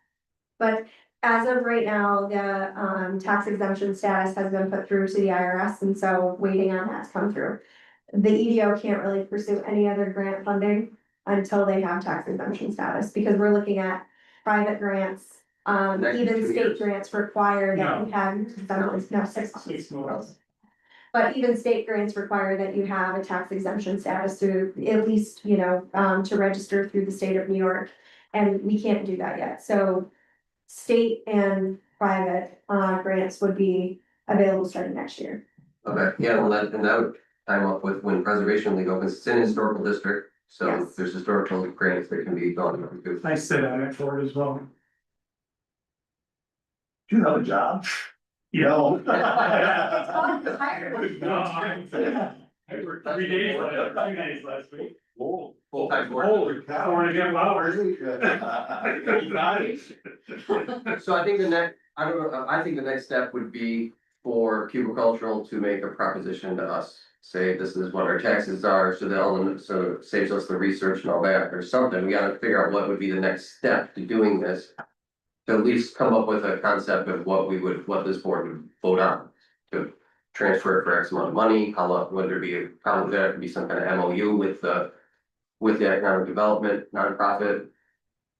But as of right now, the tax exemption status has been put through to the IRS, and so waiting on that to come through. The EDO can't really pursue any other grant funding until they have tax exemption status, because we're looking at private grants. Next Even 2 state years. grants require that you have, no, 6 months. 6 months. But even state grants require that you have a tax exemption status to at least, you know, to register through the state of New York. And we can't do that yet, so state and private grants would be available starting next year. Okay, yeah, well, that would time up with when Preservation League opens, it's in a historical district, so Yes. there's historical grants that can be gone to. I sit on it for it as well. Do you have a job? No. It's called the retirement. No, I worked 3 days, 2 days last week. Full-time board. Holy cow. 4.5 hours. So I think I think the next step would be for Cuba Cultural to make a proposition to us. Say this is what our taxes are, so it saves us the research and all that, or something, we gotta figure out what would be the next step to doing this. To at least come up with a concept of what this board would vote on. To transfer it for X amount of money, would there be, probably there could be some kind of MOU with the economic development nonprofit.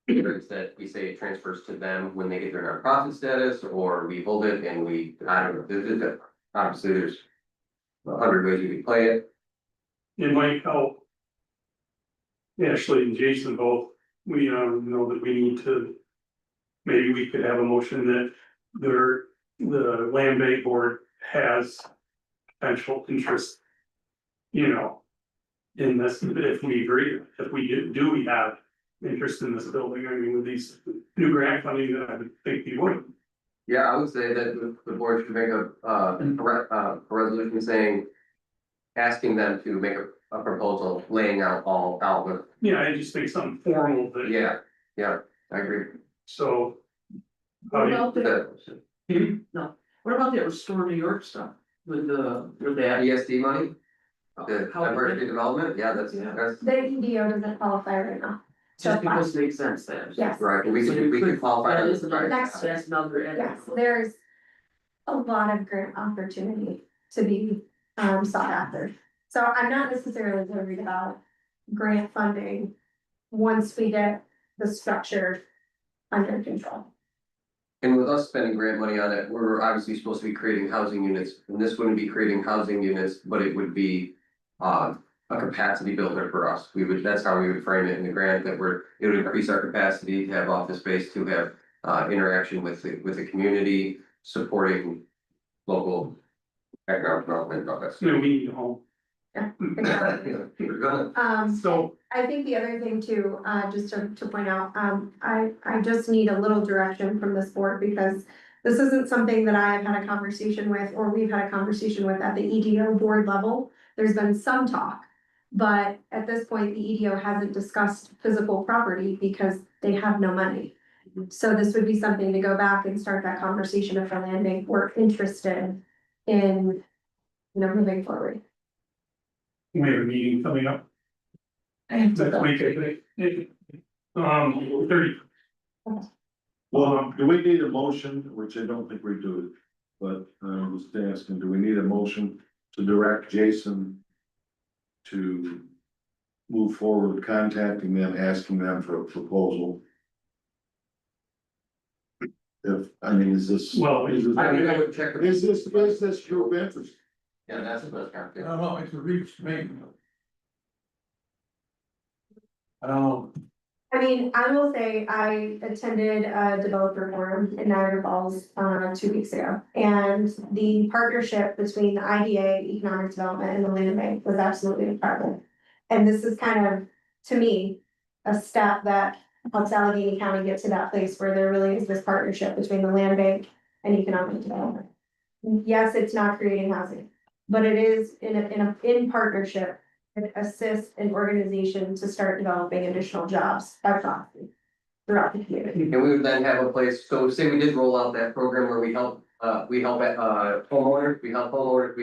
Either it's that we say it transfers to them when they get their nonprofit status, or we hold it and I don't know, obviously there's 100 ways you could play it. It might help. Ashley and Jason both, we know that we need to. Maybe we could have a motion that the land bank board has potential interest. You know. In this, if we agree, if we do we have interest in this building, I mean, with these new grant funding, that I would think we would. Yeah, I would say that the board should make a resolution saying. Asking them to make a proposal laying out all outlets. Yeah, I just think something formal that, Yeah, I agree. so. How What do you- about the, no, what about the Restore New York stuff with that? ESD money, the How- diversity development, yeah, that's The EDO doesn't qualify right now. Just because it makes sense there. Yes, right, we can qualify. That on is this, another, right? that's another. yes, there's a lot of grant opportunity to be sought after. So I'm not necessarily worried about grant funding once we get the structure under control. And with us spending grant money on it, we're obviously supposed to be creating housing units, and this wouldn't be creating housing units, but it would be. A capacity builder for us, that's how we would frame it in the grant, that it would increase our capacity to have office space, to have interaction with the community, supporting local economic development of us. You know, we need a home. Exactly. We're gonna, So, I think the other thing too, just to point out, I just need a little direction from this board because this isn't something that I have had a conversation with, or we've had a conversation with at the EDO board level. There's been some talk, but at this point, the EDO hasn't discussed physical property because they have no money. So this would be something to go back and start that conversation if the land bank were interested in, moving forward. we have a meeting coming up next week, I think. 30. Well, do we need a motion, which I don't think we do, but I was asking, do we need a motion to direct Jason to move forward with contacting them, asking them for a proposal? If, I mean, is this? Well, is this- I mean, I would check. Is this true interest? Yeah, that's the best kind I of don't know, it's a reach me. I don't know, I mean, I will say I attended a developer forum in Niagara Falls, 2 weeks ago. And the partnership between the IDA, Economic Development, and the Land Bank was absolutely incredible. And this is kind of, to me, a step that helps Allegheny County get to that place where there really is this partnership between the Land Bank and economic development. Yes, it's not creating housing, but it is in partnership. It assists an organization to start developing additional jobs throughout the community. And we would then have a place, so say we did roll out that program where we help homeowners, we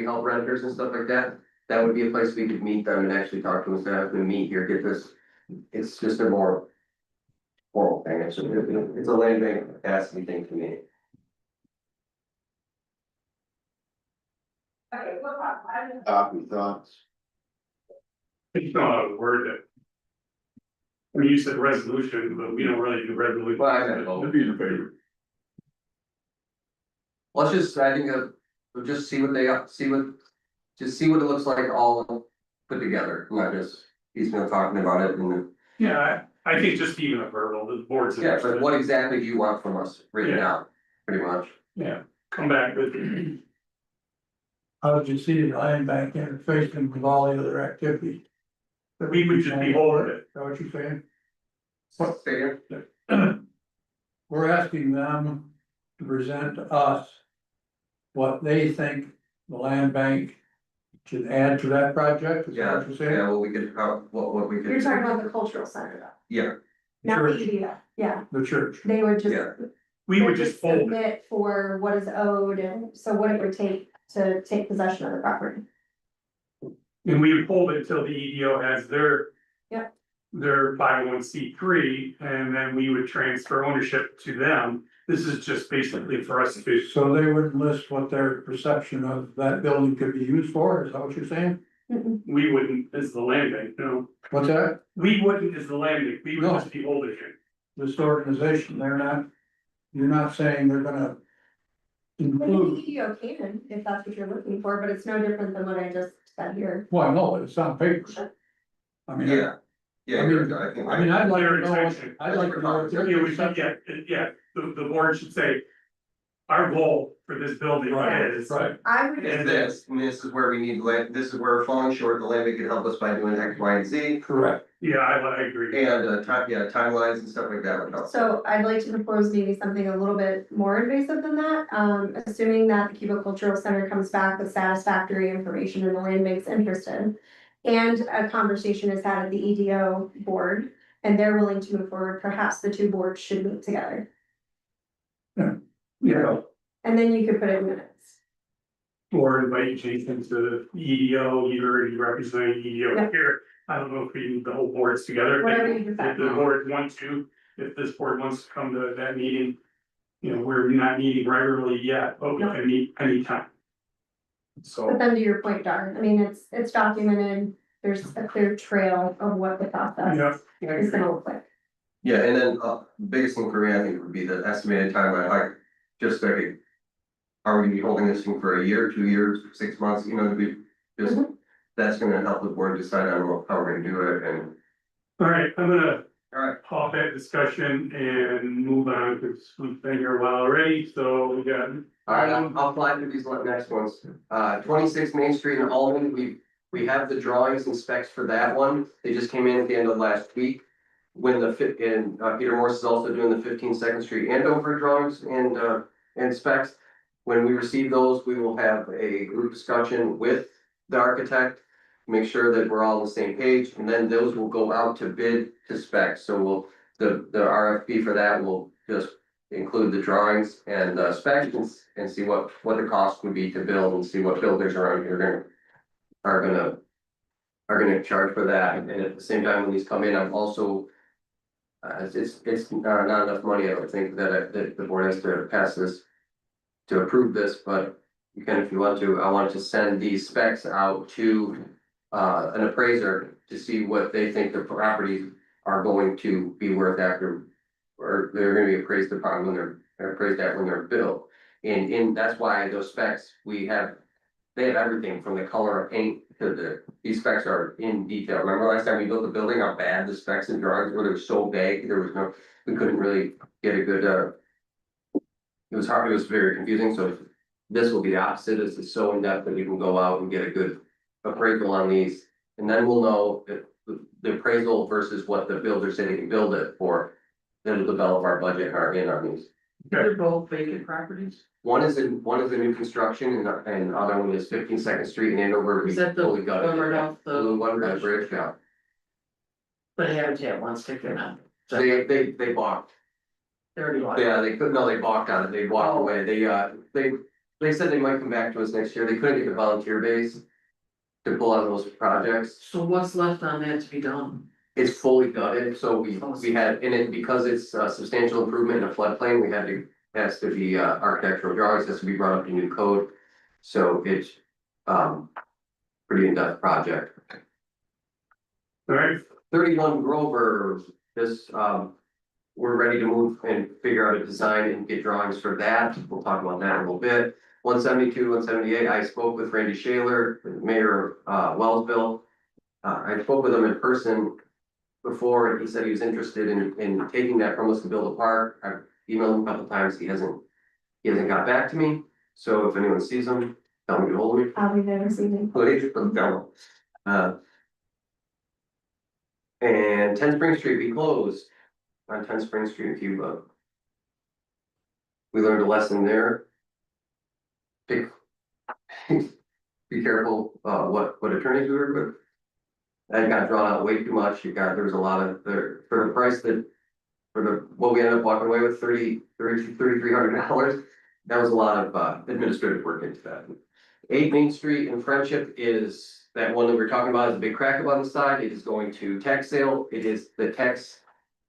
help renters and stuff like that. That would be a place we could meet them and actually talk to them, instead of having to meet here, get this, it's just a more formal thing, it's a land bank capacity thing to me. Copy thoughts? It's not a word that. I mean, you said resolution, but we don't really do resolution. Well, I don't know. It'd be in favor. Let's just, I think, we'll just see what just see what it looks like all put together, not just piecemeal talking about it and. Yeah, I think just even a verbal, the board's. Yeah, but what exactly do you want from us written Yeah. out, pretty much? Yeah, come back with. how did you see the land bank interfacing with all the other activities? We would just be holding it. Is that what you're saying? Say it. We're asking them to present to us what they think the land bank should add to that project, is that Yeah, what you're saying? yeah, well, we could, what we could. You're talking about the cultural center though, Yeah, not the Church. EDO, yeah, The church. they would just. Yeah. We would just fold it. Submit for what is owed and so what it would take to take possession of the property. And we would hold it until the EDO has their. Yep. Their 501c3, and then we would transfer ownership to them. This is just basically for us to. So they wouldn't list what their perception of that building could be used for, is that what you're saying? We wouldn't as the land bank, no. What's that? We wouldn't as the land bank, we would No. just be holding it. This organization, they're not, you're not saying they're gonna The include, EDO can, if that's what you're looking for, but it's no different than what I just said here. well, I know, it's on paper. I mean, yeah. Yeah, I mean- I think. I mean, I'd like to Their know, intention. I'd like to know. what their Yeah, perception- the board should say. Our goal for this building Right, is. right. I would, Is this, and this is where we need land, this is where we're falling short, the land bank can help us by doing X, Y, and Z. Correct. Yeah, I agree. And timelines and stuff like that would help. so I'd like to propose maybe something a little bit more invasive than that, assuming that the Cuba Cultural Center comes back with satisfactory information and the land bank's interested. And a conversation is had at the EDO board, and they're willing to move forward, perhaps the two boards should meet together, Yeah, and then you could put it in minutes. or invite Jason to EDO, you're already representing EDO Yep. here. I don't know if we need the whole boards together. Whatever you If decide. the board wants to, if this board wants to come to that meeting. You know, we're not meeting regularly yet, but we can meet anytime. But So, then to your point, Dar, I mean, it's documented, there's a clear trail of what the process yeah. is gonna look like. Yeah, and then, biggest thing for me, I think, would be the estimated timeline, like, just like. Are we gonna be holding this thing for a year, 2 years, 6 months, you know, to be, just, that's gonna help the board decide on how we're gonna do it, and. All right, I'm gonna Alright, off that discussion and move on, because we've been here a while already, so we got. alright, I'll fly through these next ones. 26 Main Street in Alden, we have the drawings and specs for that one. They just came in at the end of last week. When Peter Morse is also doing the 15 Street Andover drawings and specs. When we receive those, we will have a group discussion with the architect. Make sure that we're all on the same page, and then those will go out to bid to specs. So the RFP for that will just include the drawings and specs and see what the cost would be to build, and see what builders around here are gonna charge for that. And at the same time, when these come in, I'm also it's not enough money, I don't think, that the board has to pass this to approve this, but you can if you want to. I want to send these specs out to an appraiser to see what they think the properties are going to be worth after, or they're gonna be appraised upon when they're appraised at when they're built. And that's why those specs, they have everything from the color of paint to these specs are in detail. Remember last time we built the building, how bad the specs and drawings were? They were so vague, we couldn't really get a good, it was hard, it was very confusing, so this will be the opposite. This is so in depth that we can go out and get a good appraisal on these. And then we'll know if the appraisal versus what the builder said they can build it for. Then we'll develop our budget on these. They're both vacant properties. One is a new construction and the other one is 15 Street in Andover. Is that the Fully gutted. one right off the One by the bridge? bridge, yeah. But Habitat wants to get on. They balked. They already bought. Yeah, they balked on it. They walked away. They said they might come back to us next year. They couldn't get the volunteer base to pull out those projects. So what's left on that to be done? It's fully gutted, so we had in it, because it's a substantial improvement in a floodplain, has to be architectural drawings, has to be brought up to new code. So it's pretty in-depth project. Alright, 31 Grover, we're ready to move and figure out a design and get drawings for that. We'll talk about that in a little bit. 172, 178, I spoke with Randy Shaler, the mayor of Wellsville. I spoke with him in person before, and he said he was interested in taking that from us to build a park. I've emailed him a couple times, he hasn't got back to me. So if anyone sees him, tell him to get hold of me. I'll be there this evening. Please, tell him. And 10 Spring Street, we closed on 10 Spring Street in Cuba. We learned a lesson there. Be careful, what attorneys we work with. That got drawn out way too much. There was a lot of, for the price what we ended up walking away with, $3,300. That was a lot of administrative work into that. 8 Main Street in Friendship is that one that we're talking about, is a big crack up on the side. It is going to tax sale. It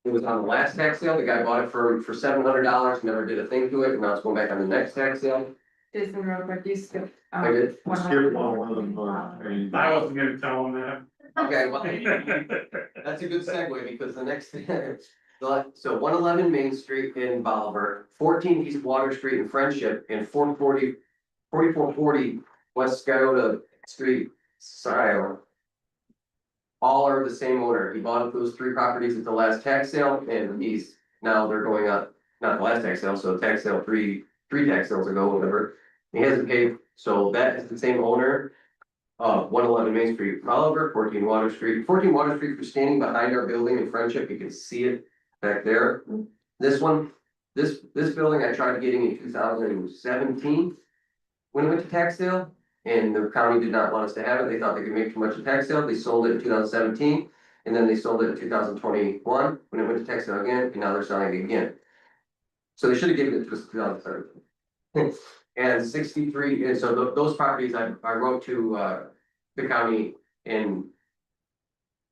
was on the last tax sale. The guy bought it for $700, never did a thing to it, and now it's going back on the next tax sale. Jason, real quick, you skipped. I did. Skip one of them, I wasn't gonna tell him that. Okay, well, that's a good segue, because the next thing, so 111 Main Street in Bolivar, 14 East Water Street in Friendship, and 4440 West Scioto Street, Scioto. All are the same owner. He bought those 3 properties at the last tax sale, and they're going up, not the last tax sale, so tax sale three tax sales ago, whatever. He hasn't paid, so that is the same owner. 111 Main Street, Bolivar, 14 Water Street. 14 Water Street, if you're standing behind our building in Friendship, you can see it back there. This one, this building, I tried getting in 2017 when it went to tax sale, and the county did not want us to have it. They thought they could make too much of tax sale. They sold it in 2017, and then they sold it in 2021 when it went to tax sale again, and now they're selling it again. So they should have given it to us in 2017. And 63, and so those properties, I wrote to the county and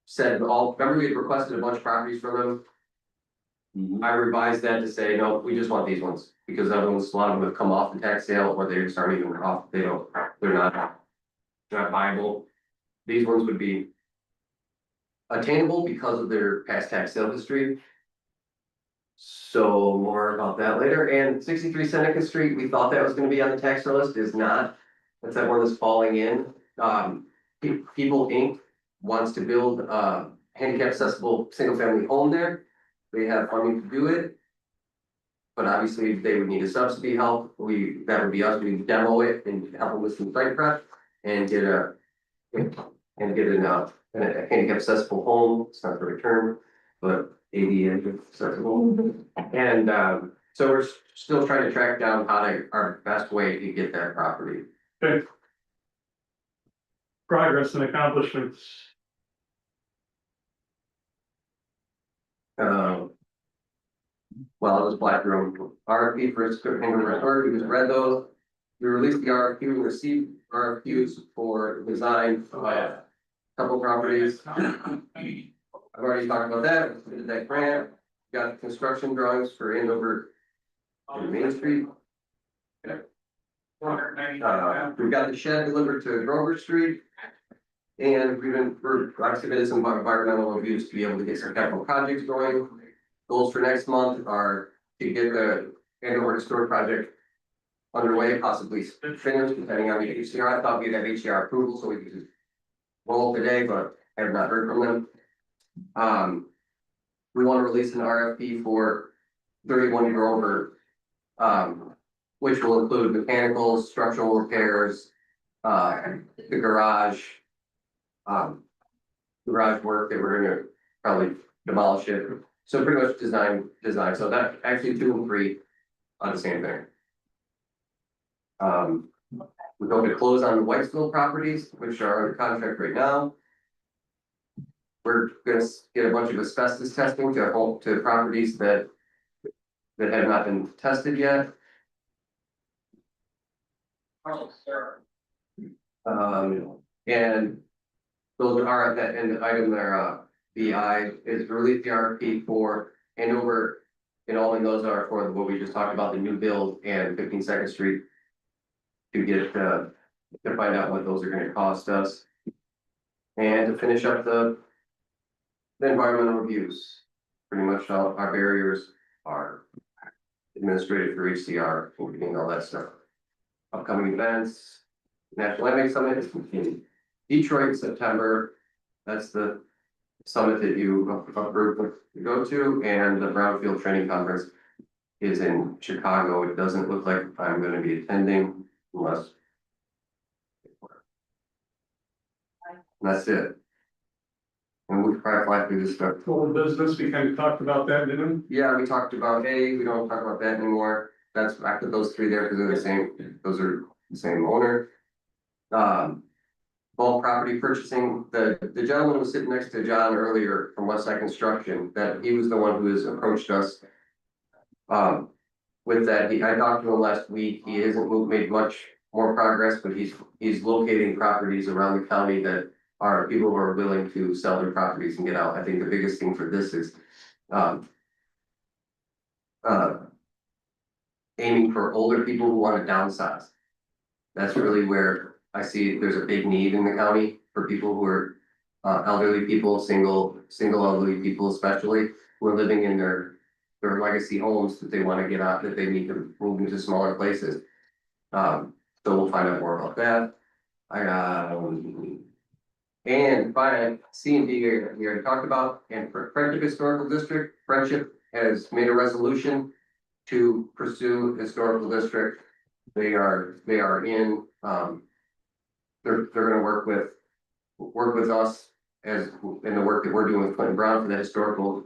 said, remember we had requested a bunch of properties from them? I revised that to say, no, we just want these ones, because other ones, a lot of them have come off the tax sale, or they just aren't even off, they're not viable. These ones would be attainable because of their past tax sale history. So more about that later. And 63 Seneca Street, we thought that was gonna be on the tax sale list, is not. That's that one that's falling in. People Inc. wants to build handicap accessible single family home there. They have funding to do it. But obviously, they would need a subsidy help, that would be us, we demo it and help them with some site prep and get a handicap accessible home, it's not the right term, but ADA accessible. And so we're still trying to track down our best way to get that property. Okay. Progress and accomplishments. Well, it was Black Room, RFP for Hangar Authority, we just read those. We released the RFQ, we received RFQs for design, couple properties. I've already talked about that, we did that grant, got construction drawings for Andover and Main Street. We've got the shed delivered to Grover Street. And I've submitted some environmental reviews to be able to get some capital projects going. Goals for next month are to get the Andover Historic project underway, possibly finished, depending on the HCR. I thought we'd have HCR approval, so we could just roll today, but I have not heard from them. We want to release an RFP for 31 Grover, which will include mechanicals, structural repairs, the garage work that we're gonna probably demolish it. So pretty much design, so that actually 2 and 3 on the same thing. We hope to close on the Whitesville properties, which are under contract right now. We're gonna get a bunch of asbestos testing to properties that have not been tested yet. And those are that, and the item there, BI is to release the RFP for Andover. And all of those are for what we just talked about, the new build and 52nd Street. To get, to find out what those are gonna cost us. And to finish up the environmental reviews. Pretty much all our barriers are administrative for HCR, and all that stuff. Upcoming events, National Landmark Summit in Detroit in September. That's the summit that you approved to go to, and the Brownfield Training Conference is in Chicago. It doesn't look like I'm gonna be attending unless. And that's it. And we could probably fly through this stuff. Old business, we kind of talked about that, didn't we? Yeah, we talked about A, we don't talk about that anymore. That's, I put those 3 there because they're the same, those are the same owner. Bulk property purchasing, the gentleman was sitting next to John earlier from Westside Construction, that he was the one who has approached us. With that, I talked to him last week, he hasn't made much more progress, but he's locating properties around the county that are people who are willing to sell their properties and get out. I think the biggest thing for this is aiming for older people who want to downsize. That's really where I see there's a big need in the county for people who are elderly people, single elderly people especially, who are living in their legacy homes that they want to get out, that they need to move into smaller places. So we'll find out more about that. And finally, C&D we already talked about, and for Friendship Historical District, Friendship has made a resolution to pursue historical district. They are in, they're gonna work with us as in the work that we're doing with Clinton Brown for the historical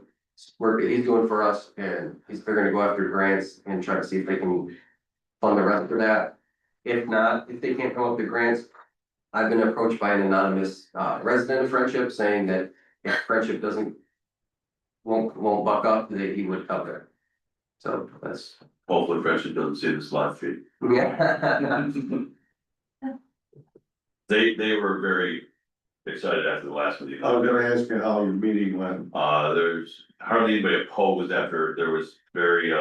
work that he's doing for us, and they're gonna go after grants and try to see if they can fund the rest of that. If not, if they can't come up with grants, I've been approached by an anonymous resident of Friendship saying that if Friendship won't buck up, that he would cover it. So that's. Hopefully Friendship doesn't see this live feed. Yeah. They were very excited after the last meeting. I was gonna ask you how your meeting went. There's hardly anybody opposed after there was very,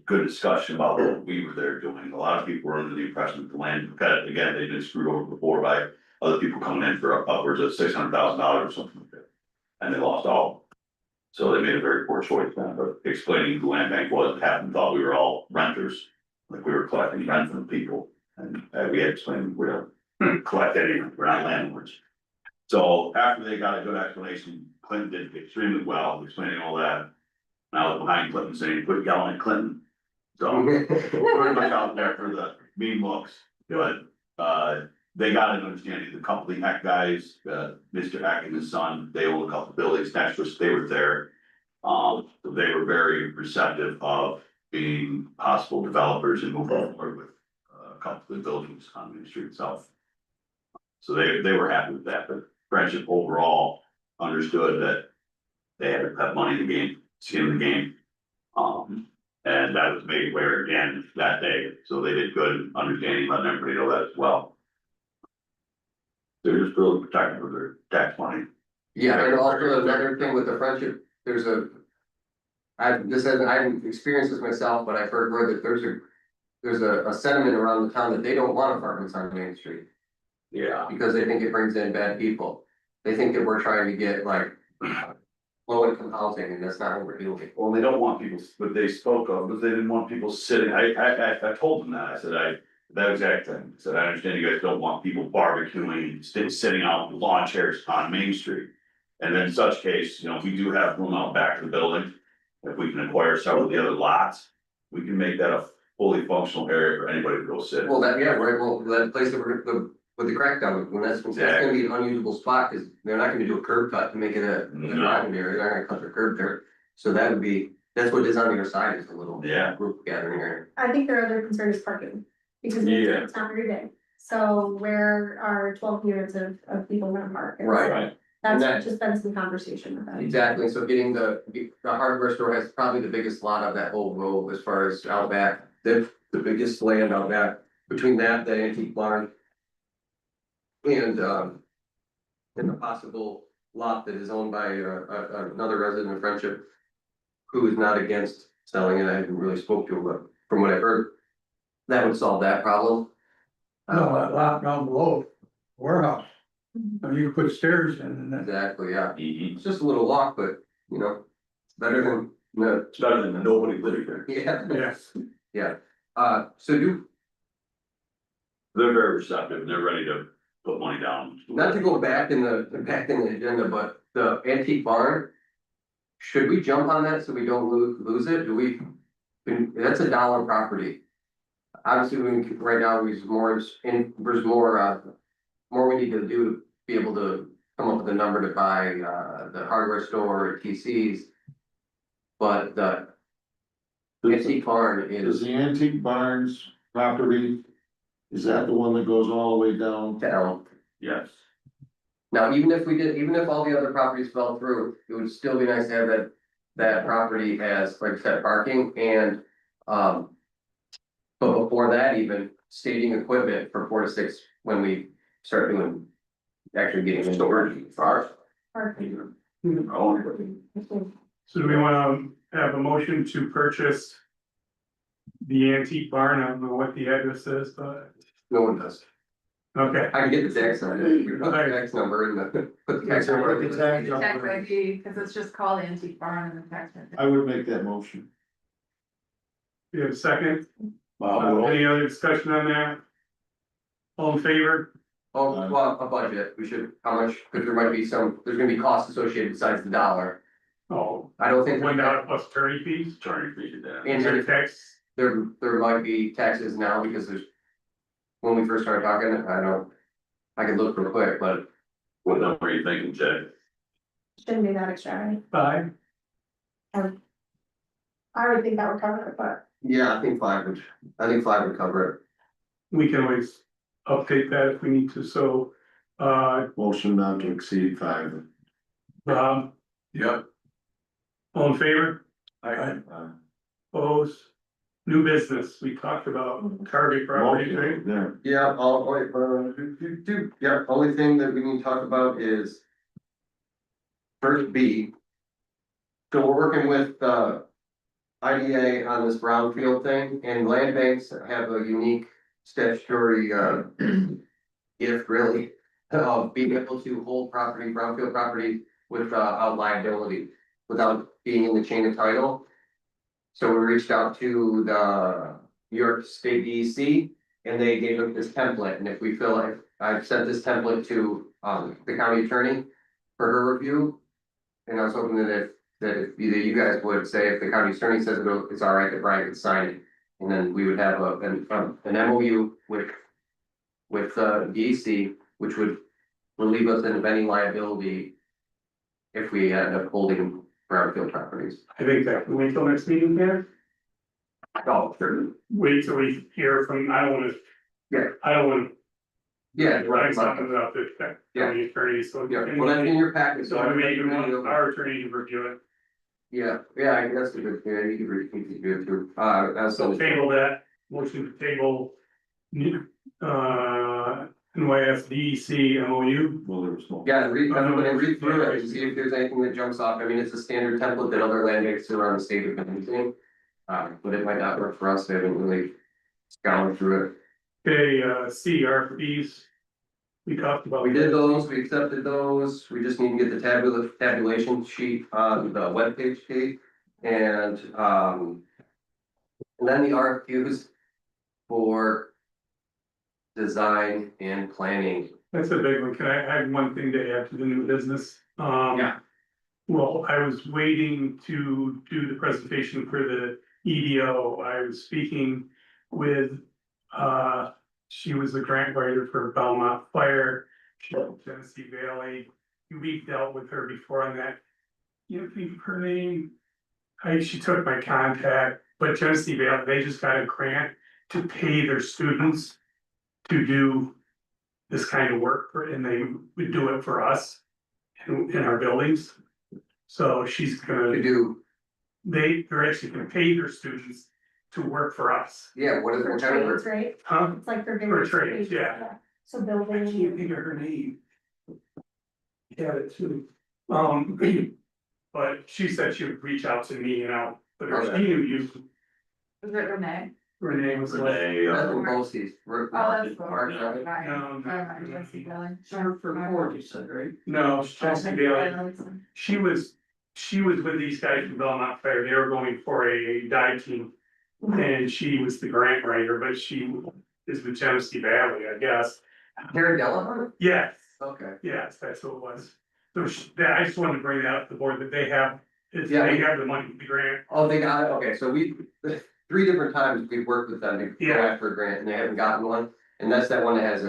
good discussion about what we were there doing. A lot of people were under the impression that the land, again, they've been screwed over before by other people coming in for upwards of $600,000 or something like that. And they lost all. So they made a very poor choice then, but explaining who the land bank was, half of them thought we were all renters. Like we were collecting rent from people, and we had to explain we don't collect anything, we're not landlords. So after they got a good explanation, Clinton did extremely well, explaining all that. And I was behind Clinton saying, quit yelling at Clinton. So pretty much out there for the mean looks, but, they got an understanding, the couple of Heck guys, Mr. Heck and his son, they own a couple of buildings next to us, they were there. They were very receptive of being possible developers and moving forward with a couple of the buildings on Main Street itself. So they were happy with that, but Friendship overall understood that they had to have money in the game, skin in the game. And that was made aware again that day, so they did good understanding, letting everybody know that as well. They're just really protective of their tax money. Yeah, and also another thing with the Friendship, there's a. I haven't experienced this myself, but I've heard word that there's a sentiment around the town that they don't want apartments on Main Street. Yeah. Because they think it brings in bad people. They think that we're trying to get like low income housing, and that's not what we're doing. Well, they don't want people, what they spoke of, was they didn't want people sitting, I told them that, I said, that exact thing, I said, I understand you guys don't want people barbecuing, sitting out in lawn chairs on Main Street. And in such case, you know, we do have room out back of the building, if we can acquire several of the other lots, we can make that a fully functional area for anybody to go sit. Well, that, yeah, right, well, that place that we're, with the crackdown, when that's gonna be an unusable spot, cause they're not gonna do a curb cut to make it a driving area, they're not gonna cut their curb there. So that would be, that's what is on the other side, is a little Yeah. group gathering area. I think their other concern is parking, because Yeah. it's not very big. So where are 12 units of people gonna park? And Right. so Right. That's And that- just been some conversation with them. Exactly, so getting the hardware store has probably the biggest lot of that whole row as far as out back, the biggest land out back, between that, the antique barn. And the possible lot that is owned by another resident of Friendship. Who is not against selling it, I haven't really spoke to him, but from what I've heard. That would solve that problem. No, that lot down below, warehouse. I mean, you put stairs in and that, Exactly, yeah, Mhm. it's just a little walk, but, you know, it's better than, no, It's better than nobody living there. yeah. Yes. Yeah, so They're very receptive, and they're ready to put money down. not to go back in the agenda, but the antique barn. Should we jump on that so we don't lose it? Do we? That's a dollar property. Obviously, right now, there's more we need to do to be able to come up with a number to buy, the hardware store or TCs. But the antique barn Is is the antique barns property, is that the one that goes all the way down? down. Yes. Now, even if all the other properties fell through, it would still be nice to have that property as, like I said, parking and, but before that, even staging equipment for 4 to 6 when we start doing, actually getting into work. Parking. So do we wanna have a motion to purchase the antique barn? I don't know what the address is, but, No one does. okay. I can get the tax on it, put the tax number in the, put the tax number. in The the- tax The tax number. ID, cause it's just called antique barn and the tax. I would make that motion. We have a second, Bob, any other discussion on that? All in favor? Oh, well, a budget, we should, how much, because there might be there's gonna be costs associated besides the dollar. Oh, I don't think. $1 plus attorney fees, Attorney figured that. And is there tax? there might be taxes now because there's. When we first started talking, I could look real quick, but What number are you thinking, Jay? Shouldn't be that extravagant. 5, I would think that would cover it, but yeah, I think 5 would cover it. we can always update that if we need to, so, motion not to exceed 5. Yep. all in favor? Uh, Opposed? New business, we talked about target property, right? motion, there. Yeah, yeah, only thing that we need to talk about is. First B. So we're working with IDA on this brownfield thing, and land banks have a unique statutory gift really. Of being able to hold property, brownfield property without liability, without being in the chain of title. So we reached out to the New York State DEC and they gave us this template, and if we feel like, I've sent this template to the county attorney for her review. And I was hoping that if either you guys would say if the county attorney says it's all right, that Brian could sign it. And then we would have an MOU with DEC, which would relieve us of any liability if we end up holding brownfield properties. I think that, can we wait till next meeting here? Oh, sure. Wait till we hear from, I don't wanna. Yeah. I don't wanna Yeah, write something about the county attorney, so. yeah, well, that's in your package, so So I maybe recommend want you. our attorney to review it, Yeah, I guess that's a good, yeah, you could do it too, that's. so table that, motion to table. NYSDC MOU. Well, there was no. Yeah, everybody read through it and see if there's anything that jumps off, I mean, it's a standard template that other land banks around the state have been using. But it might not work for us, they haven't really scoured through it. Okay, CR fees. We talked about. We did those, we accepted those, we just need to get the tabulation sheet on the webpage, Kate, and then the RFQs for design and planning. That's a big one. Can I have one thing to add to the new business? Yeah. Well, I was waiting to do the presentation for the EDO. I was speaking with, she was the grant writer for Belmont Fire, Genesee Valley. We've dealt with her before on that. You think of her name? She took my contact, but Genesee Valley, they just got a grant to pay their students to do this kind of work, and they would do it for us in our buildings. So she's To gonna, do, they're actually gonna pay their students to work for us, yeah, what is For what kind of trades, work? right? huh? It's like for For various trades, trades, yeah. So I can't building, think of her name. Yeah, it too. But she said she would reach out to me, but if she knew you, Is it Renee? Renee was like. Renee, That's in BOCES. Oh, that's cool. Mark, right? Jesse Billy. For Ford, you said, right? No, Genesee Valley. She was with these guys from Belmont Fair, they were going for a dive team. And she was the grant writer, but she is with Genesee Valley, I guess. Terry Delahunt? Yes, Okay. yes, that's who it was. So I just wanted to bring that up to the board that they have, Yeah. they have the money for the grant. Oh, they got it, okay, so three different times we've worked with them to go Yeah. after a grant and they haven't gotten one. And that's that one that has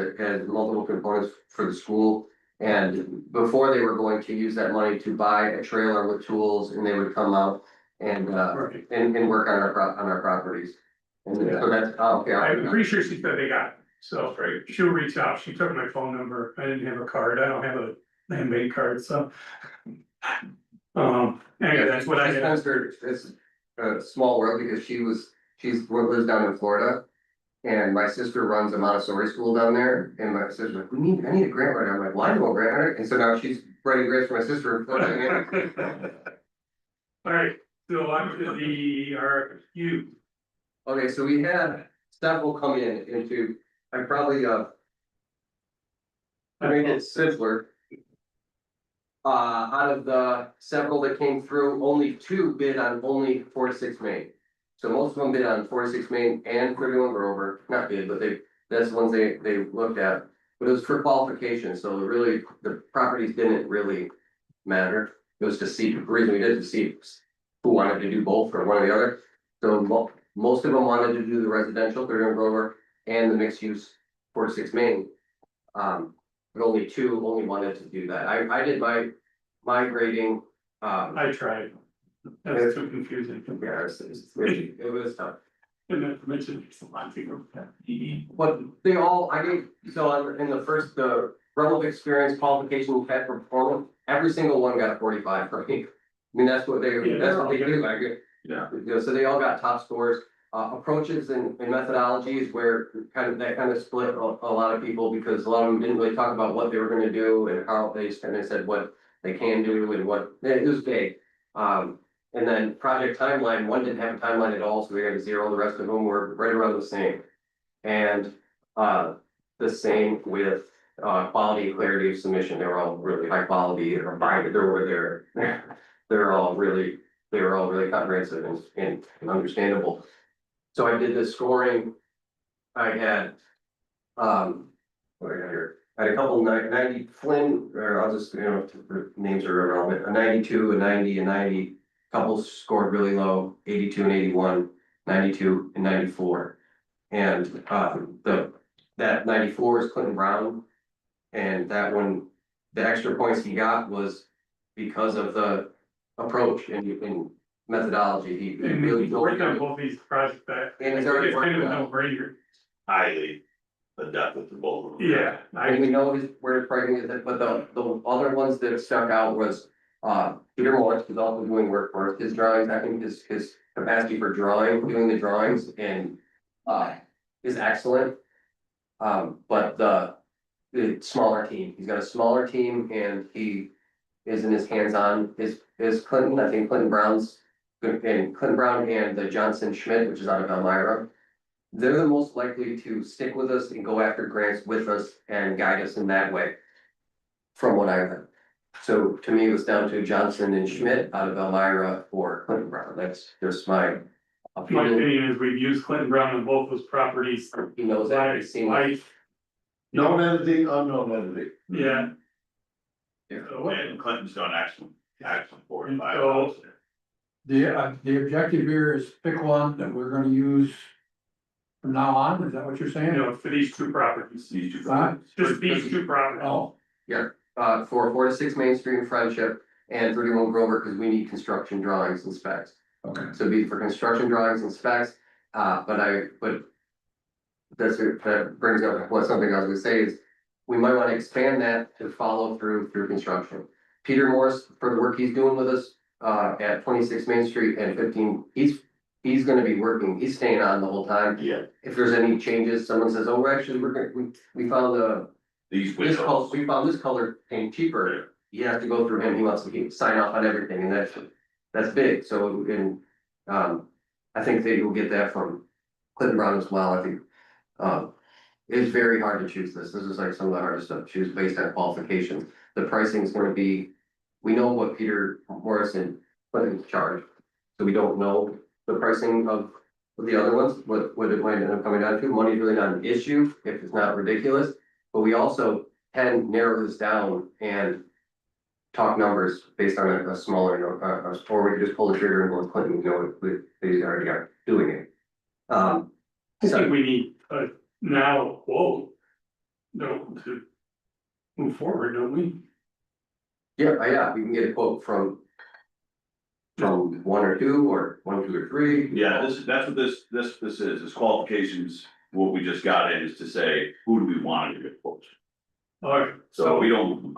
multiple components for the school. And before they were going to use that money to buy a trailer with tools and they would come out and Right. and work on our properties. And so that's, okay. I'm pretty sure she said they got it, so she'll reach out, she took my phone number, I didn't have a card, I don't have a land bank card, so. Anyway, that's what I She had. spends it's a small world because she's lives down in Florida. And my sister runs a Montessori school down there, and my sister's like, I need a grant writer, I'm like, well, I know a grant writer, and so now she's writing grants for my sister in Florida. All right, so on to the RFQ. Okay, so we had several come into, I probably, I made it simpler. Out of the several that came through, only two bid on only 46 Main. So most of them bid on 46 Main and 31 Grover, not bid, but that's the ones they looked at. But it was for qualification, so really, the properties didn't really matter. It was to see, the reason we did it to see who wanted to do both or one or the other. So most of them wanted to do the residential 31 Grover and the mixed use 46 Main. But only two wanted to do that. I did my grading, I tried. That's too confusing. comparison. It was tough. And not to mention, it's a lot bigger. But they all, in the first, the Rebel experience qualification pet performance, every single one got a 45 for me. I mean, that's what they do, yeah, so they all got top scores. Approaches and methodologies where that kind of split a lot of people because a lot of them didn't really talk about what they were gonna do and how they just kind of said what they can do and what, it was vague. And then project timeline, one didn't have a timeline at all, so we got a 0, the rest of them were right around the same. And the same with quality, clarity of submission, they were all really high quality, or they're all really comprehensive and understandable. So I did the scoring. I had, what do I got here? I had a couple 90 Flynn, or I'll just, the names are irrelevant, a 92, a 90, a 90. Couple scored really low, 82 and 81, 92 and 94. And that 94 is Clinton Brown. And that one, the extra points he got was because of the approach and methodology. He And really we worked on both these projects back. And it's already It's kind of a worked no-brainer. Highly adept to both of them. Yeah, And we know where his pricing is, but the other ones that stuck out was, Peter Morris was also doing work for us. His drawings, I think his capacity for doing the drawings and, is excellent. But the smaller team, he's got a smaller team and he isn't as hands-on as Clinton. I think Clinton Brown and the Johnson Schmidt, which is out of Elmira. They're the most likely to stick with us and go after grants with us and guide us in that way. From what I've heard. So to me, it was down to Johnson and Schmidt out of Elmira or Clinton Brown. That's just my my opinion. opinion is we've used Clinton Brown on both those properties. He knows that. He's seen it. Known entity, unknown entity. Yeah. So, and Clinton's done excellent for it. So- The objective here is pick one that we're gonna use from now on, is that what you're saying? For these two properties, These two. Huh? just these two properties. Oh, For 4 to 6 Main Street in Friendship and 31 Grover, because we need construction drawings and specs. okay. So it'd be for construction drawings and specs, but that brings up something I was gonna say is, we might wanna expand that to follow through construction. Peter Morris, for the work he's doing with us, at 26 Main Street and 15, he's gonna be working, he's staying on the whole time. Yeah, If there's any changes, someone says, oh, we found these this color, windows. we found this color paint cheaper. You have to go through him, he wants to sign off on everything, and that's big, so, and, I think that you'll get that from Clinton Brown as well, I think. It's very hard to choose this is like some of the hardest stuff to choose based on qualifications. The pricing is gonna be, we know what Peter Morrison put in charge. So we don't know the pricing of the other ones, what it might end up coming down to. Money is really not an issue if it's not ridiculous. But we also can narrow this down and talk numbers based on a smaller, or we could just pull the trigger and go with Clinton, they already are doing it. I think we need now a quote. To move forward, don't we? Yeah, we can get a quote from one or two, or 1, 2, or 3. Yeah, that's what this is, this qualifications, what we just got in is to say, who do we want to get quotes? Alright, So we don't,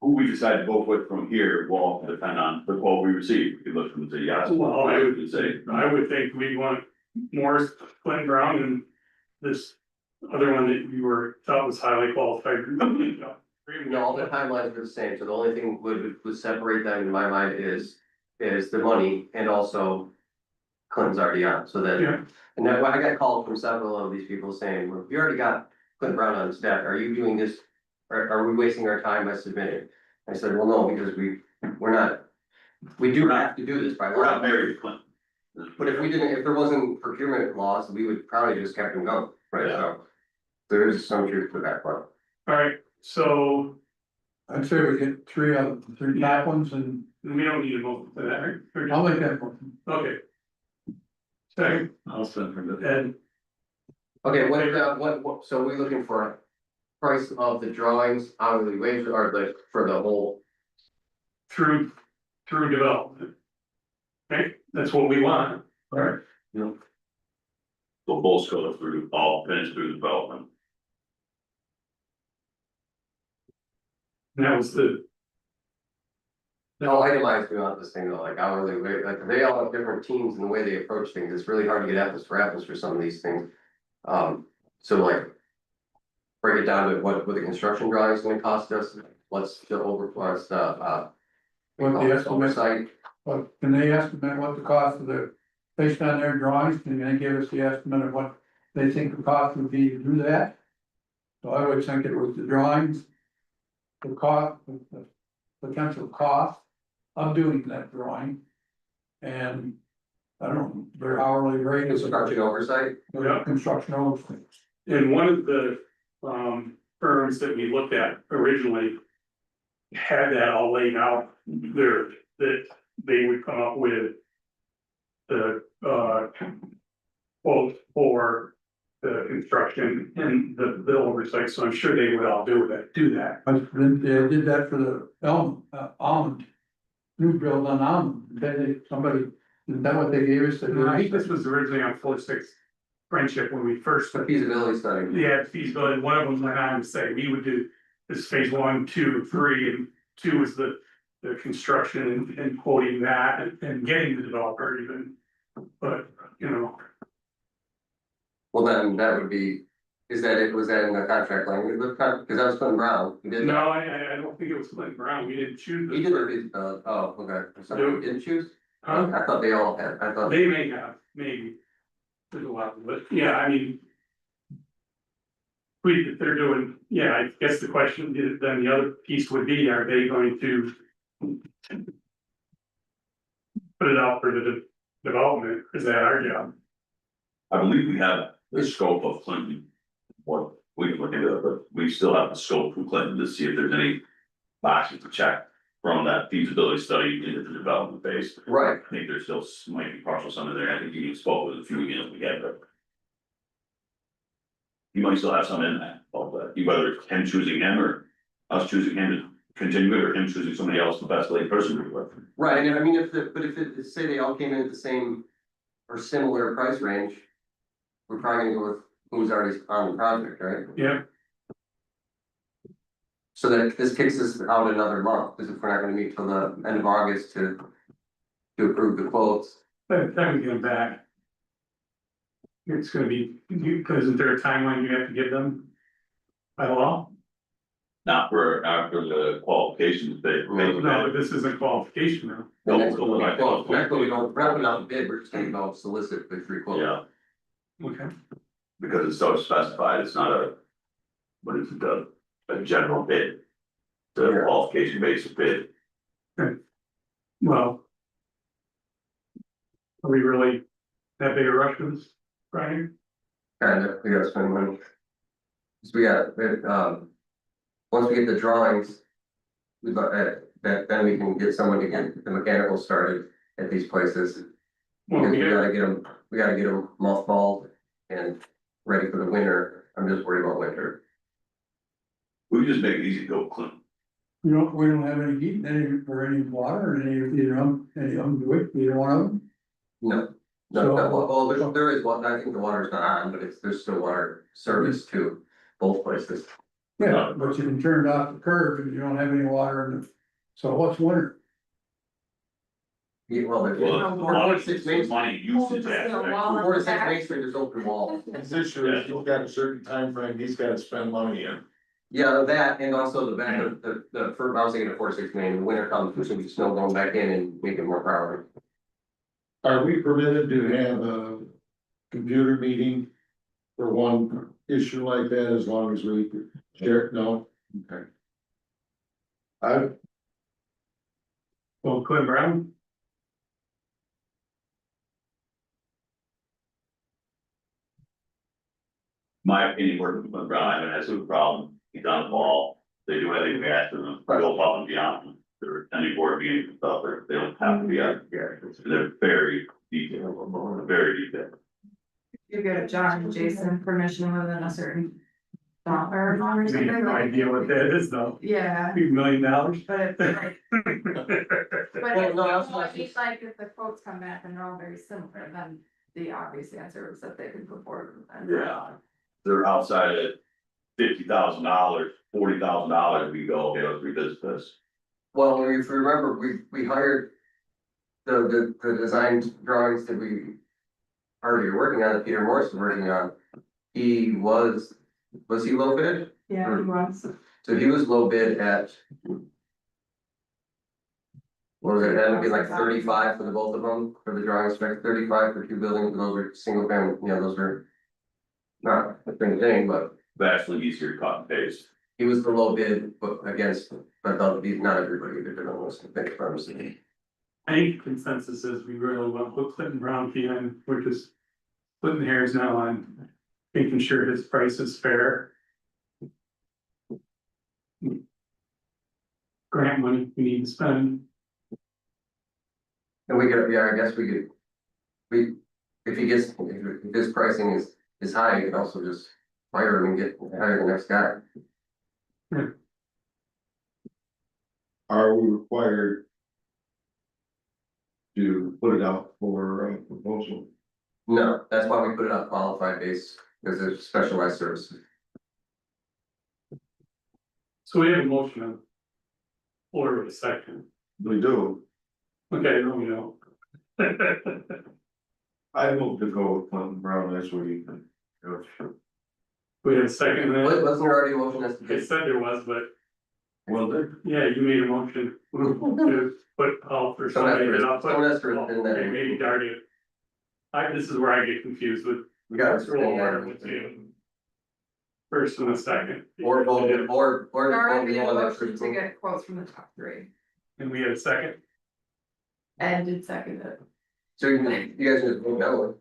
who we decide to go with from here will all depend on the quote we receive. We could look and say, yes, Well, I would say, I would think we want Morris, Clinton Brown, and this other one that you thought was highly qualified. No, all the timelines are the same, so the only thing would separate them in my mind is the money, and also Clinton's already on, so that. Yeah. And then I got called from several of these people saying, well, you already got Clinton Brown on staff, are you doing this? Are we wasting our time by submitting? I said, well, no, because we're not, we do have to do this by we're not law. married to Clinton. But if there wasn't procurement laws, we would probably just kept them going, right, Yeah. so. There is some truth to that part. Alright, so I'd say we get three top ones and we don't need a vote for that, right? Or I'll just- make that one. Okay. Second, I'll send her that. and Okay, what, so we're looking for a price of the drawings, hourly wage, or for the whole, through development. Okay, that's what we want. Alright. So both go through, all finish through development. And that was no itemized beyond this thing though, like hourly rate, like they all have different teams and the way they approach things, it's really hard to get apples for some of these things. So like. Break it down to what the construction drawing is gonna cost us, what's the What the estimate, oversight. what, can they estimate what the cost of based on their drawings, can they give us the estimate of what they think the cost would be to do that? So I would think it was the drawings, the cost, the potential cost of doing that drawing. And I don't know, their hourly rate is. Construction oversight, Yeah. Construction oversight. And one of the, firms that we looked at originally. Had that all laid out there, that they would come up with. The quote for the construction and the oversight, so I'm sure they would all do that. But then they did that for the almond. New build on almond, then somebody, is that what they gave us? And I think this was originally on 4-6 Friendship when we first. The feasibility study. Yeah, feasibility, one of them went on to say we would do this phase 1, 2, 3, and 2 is the construction and quoting that and getting the developer even. But, you know, Well, then that would be, is that it, was that in the contract language, because that was Clinton Brown, he did that. no, I don't think it was Clinton Brown, we didn't choose. He did it, oh, okay, so he didn't choose? Huh? I thought they all had, I thought. They may have, maybe. There's a lot, but yeah, I mean. If they're doing, yeah, I guess the question is, then the other piece would be, are they going to? Put it out for the development, is that our job? I believe we have the scope of Clinton. What, we can look into it, but we still have the scope from Clinton to see if there's any boxes to check from that feasibility study into the development phase. Right, I think there's still might be partial some in there. I think you spoke with a few again we had, but. You might still have some in that, but whether it's him choosing him or us choosing him to continue it or him choosing somebody else, the best laid person to work. right, and I mean, but if it, say they all came in at the same or similar price range. We're probably gonna go with who's already on the project, right? Yeah, So that this kicks us out another month, because if we're not gonna meet till the end of August to approve the quotes. but then we get them back. It's gonna be, because isn't there a timeline you have to give them? By law? Not for after the qualifications, they. No, but this isn't qualification now. The next one, well, next one, we don't, we're not putting out the bid, we're just gonna go solicit the free quotes. Yeah, Okay. because it's so specified, it's not a, what is it, a general bid. The Yeah. qualification based bid. Well. Are we really that big a rush for this, Brian? Kind of, we gotta spend money. So we got, once we get the drawings. We'd like then we can get someone to get the mechanical started at these places. Well, Because yeah, we gotta get them mothballed and ready for the winter. I'm just worried about winter. We just make it easy to go Clinton. We don't have any heat, or any water, or any of them do it, either one of them. No. So- Well, there is one, I think the water's not on, but there's still water service to both places. Yeah, but you can turn it off the curb and you don't have any water in it. So what's winter? Yeah, well, there's Well, four to six it's Main, money usage Well, aspect. 4 to 6 Main Street, there's open walls. His issue is he's got a certain time frame. He's gotta spend money in. Yeah, that and also the back of the first, I was thinking of 4 to 6 Main, the winter comes, there's gonna be snow going back in and making more power. Are we permitted to have a computer meeting for one issue like that as long as we share? No? Okay. well, Clint Brown, My opinion, working with Clint Brown, I haven't had some problem. He's on the ball. They do anything we ask them, they go above and beyond. They're attending board meetings and stuff, they don't have to be out. They're very detailed, very detailed. You get John and Jason permission within a certain dollar amount or we something have no like. idea what that is though. Yeah, $2 million. but it's like, but Well, if, no, I that's not mean, just- like, if the quotes come back and they're all very similar, then the obvious answer was that they could put forward. Yeah. They're outside at $50,000, $40,000, we go, okay, let's revisit this. Well, if you remember, we hired the design drawings that we already working on, that Peter Morris was working on. He was he low bid? Yeah, it was. So he was low bid at. What was it, it ended up being like 35 for the both of them, for the drawing spec, 35 for 2 buildings, and those are single family, you know, those are. Not the same thing, but Vastly easier to cut and paste. he was the low bid, but against, but not everybody did it on those big firms. I think consensus is we really want to put Clinton Brown in, we're just splitting hairs now on making sure his price is fair. grant money we need to spend. And we could, yeah, I guess we could. If he gets, if his pricing is high, you could also just fire him and get, hire the next guy. Are we required to put it out for proposal? No, that's why we put it on qualified base, because it's specialized services. So we have a motion on. Or a second, We do. okay, no, we don't. I move to go with Clinton Brown as we. We have a second, then, Wasn't there already a motion as it to said there was, but Well, there. yeah, you made a motion to put all for somebody that I'll put. Someone has to rescind that. Okay, maybe Darty. This is where I get confused with. We got Let's roll to. over with you. First and a second. Or both, or. Laura made a one that motion to should- get quotes from the top three, And we had a second, Ed did second it. So you guys just vote no.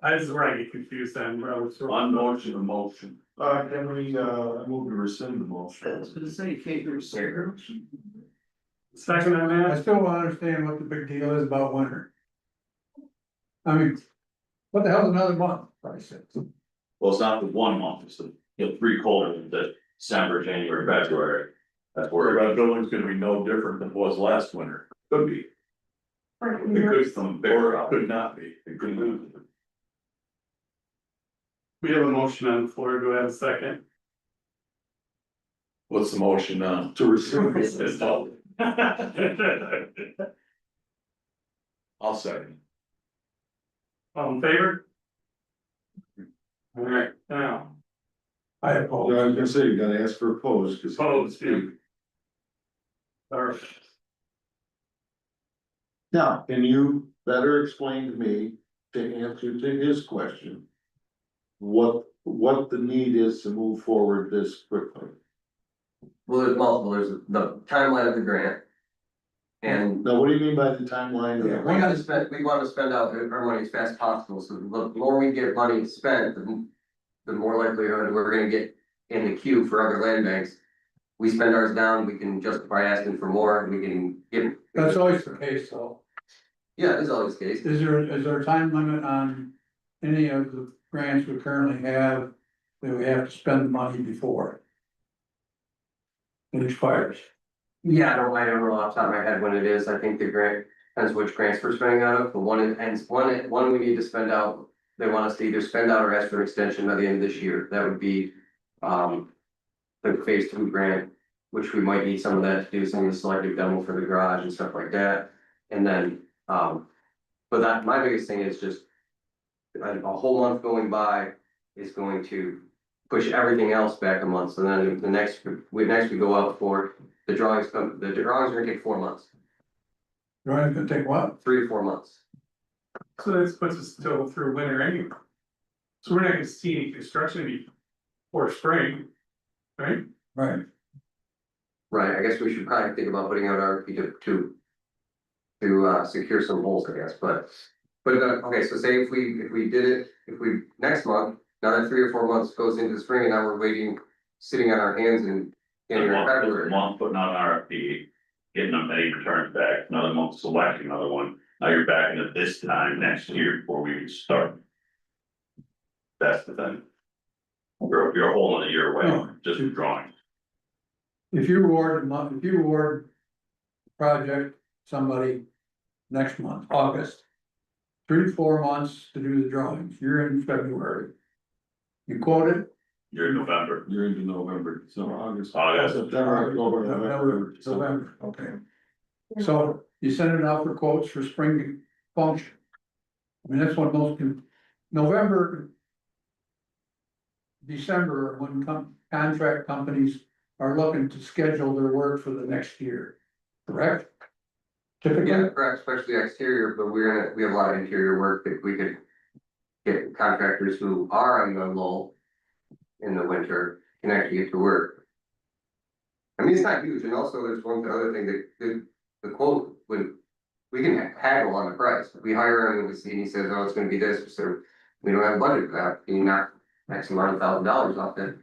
this is where I get confused then, where I was. On motion, a motion. Can we, I move to rescind the motion. say, can't you say? Second on I that, still don't understand what the big deal is about winter. I mean, what the hell's another month, I said. Well, it's not the 1 month, it's the, 3 colder than the December, January, February. That's where. Our building's gonna be no different than it was last winter. Could be, It could some bigger or out. could not be. It could move. we have a motion on the floor, do I have a second? What's the motion now? To rescind. It's all. I'll second. All in favor? All right, now, I I oppose. was gonna say, you gotta ask for opposed, cause. Opposed, yeah. Or, Now, can you better explain to me, to answer to his question? What the need is to move forward this quickly? Well, there's multiple, there's the timeline of the grant. And Now, what do you mean by the timeline? Yeah, we gotta spend, we wanna spend out our money as fast as possible, so the more we get money spent, the more likelihood we're gonna get in the queue for other land banks. We spend ours down, we can justify asking for more, we can get. That's always the case, though. Yeah, it's always the case. Is there a time limit on any of the grants we currently have that we have to spend the money before? It expires. Yeah, I don't know off the top of my head when it is, I think the grant, depends which grants we're spending out of, but one we need to spend out. They want us to either spend out or ask for an extension by the end of this year, that would be, the phase 2 grant. Which we might need some of that to do some of the selective demo for the garage and stuff like that, and then, but that, my biggest thing is just. A whole month going by is going to push everything else back a month, so then the next we go out for the drawings, the drawings are gonna take 4 months, Drawing's gonna take what? 3 to 4 months. so this puts us still through winter anyway. So we're not gonna see any construction before spring, right? Right. Right, I guess we should probably think about putting out RFP to secure some holes, I guess, but. Okay, so say if we did it, next month, now that 3 or 4 months goes into the spring and now we're waiting, sitting on our hands in January, February. Month putting out an RFP, getting them any returns back, another month selecting another one. Now you're back into this time next year before we can start. That's the thing. You're a whole another year away, just from drawing. If you award project somebody next month, August. 3 to 4 months to do the drawings, you're in February. You quote it. You're in November. You're into November, so August. August. September, October, November. November, okay. So you send it out for quotes for spring function. I mean, that's what most, November. December, when contract companies are looking to schedule their work for the next year, correct? Typically. Yeah, correct, especially exterior, but we have a lot of interior work that we could get contractors who are on the lull in the winter can actually get to work. I mean, it's not huge, and also there's one other thing that the quote, when we can haggle on the price, we hire him and he says, oh, it's gonna be this, so we don't have a budget for that, you knock X amount of $1,000 off it,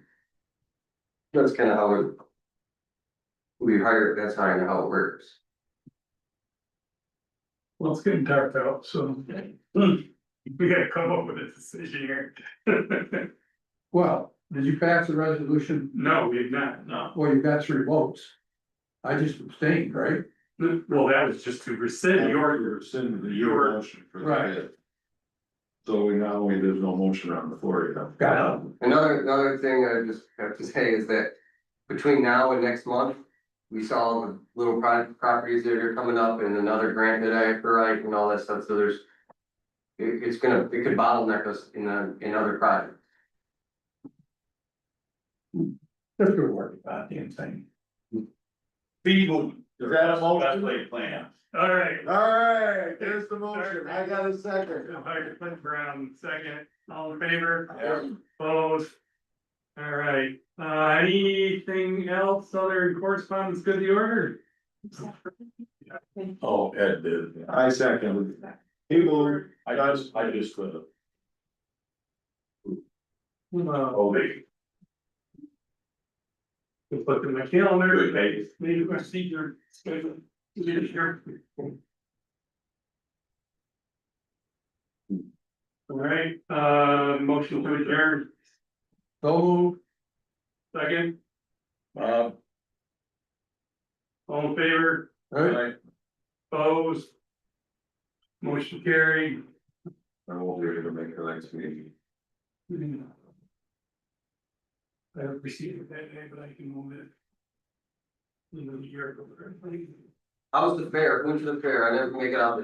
That's kind of how it. We hire, that's kind of how it works. Well, it's getting dark out, so. We gotta come up with a decision here. Well, did you pass the resolution? No, we did not, no. Well, you got 3 votes. I just abstained, right? Well, that was just to rescind your, Rescind the Your- motion for the Right. bid. So we now, there's no motion on the floor, you know. Got it. Another thing I just have to say is that between now and next month. We saw the little properties that are coming up and another grant that I have to write and all that stuff, so there's. It could bottleneck us in other projects. Just good work, damn thing. Feeble. Is that a motion? Best laid plan. alright. Alright, there's the motion, I got a second. Clint Brown, second, all in favor? Yeah. Opposed? Alright, anything else, other correspondence, good to the order? Oh, Ed did. I second. He moved. I just, Oh, wait. Just look at my calendar, Good, hey. maybe I see your schedule. Here. Alright, motion to adjourn, So, second, all in favor, right, opposed? Motion carried. I won't be able to make the next meeting. I haven't received it that day, but I can move it. You know, a year ago. I was the fair, went to the fair, I never make it out.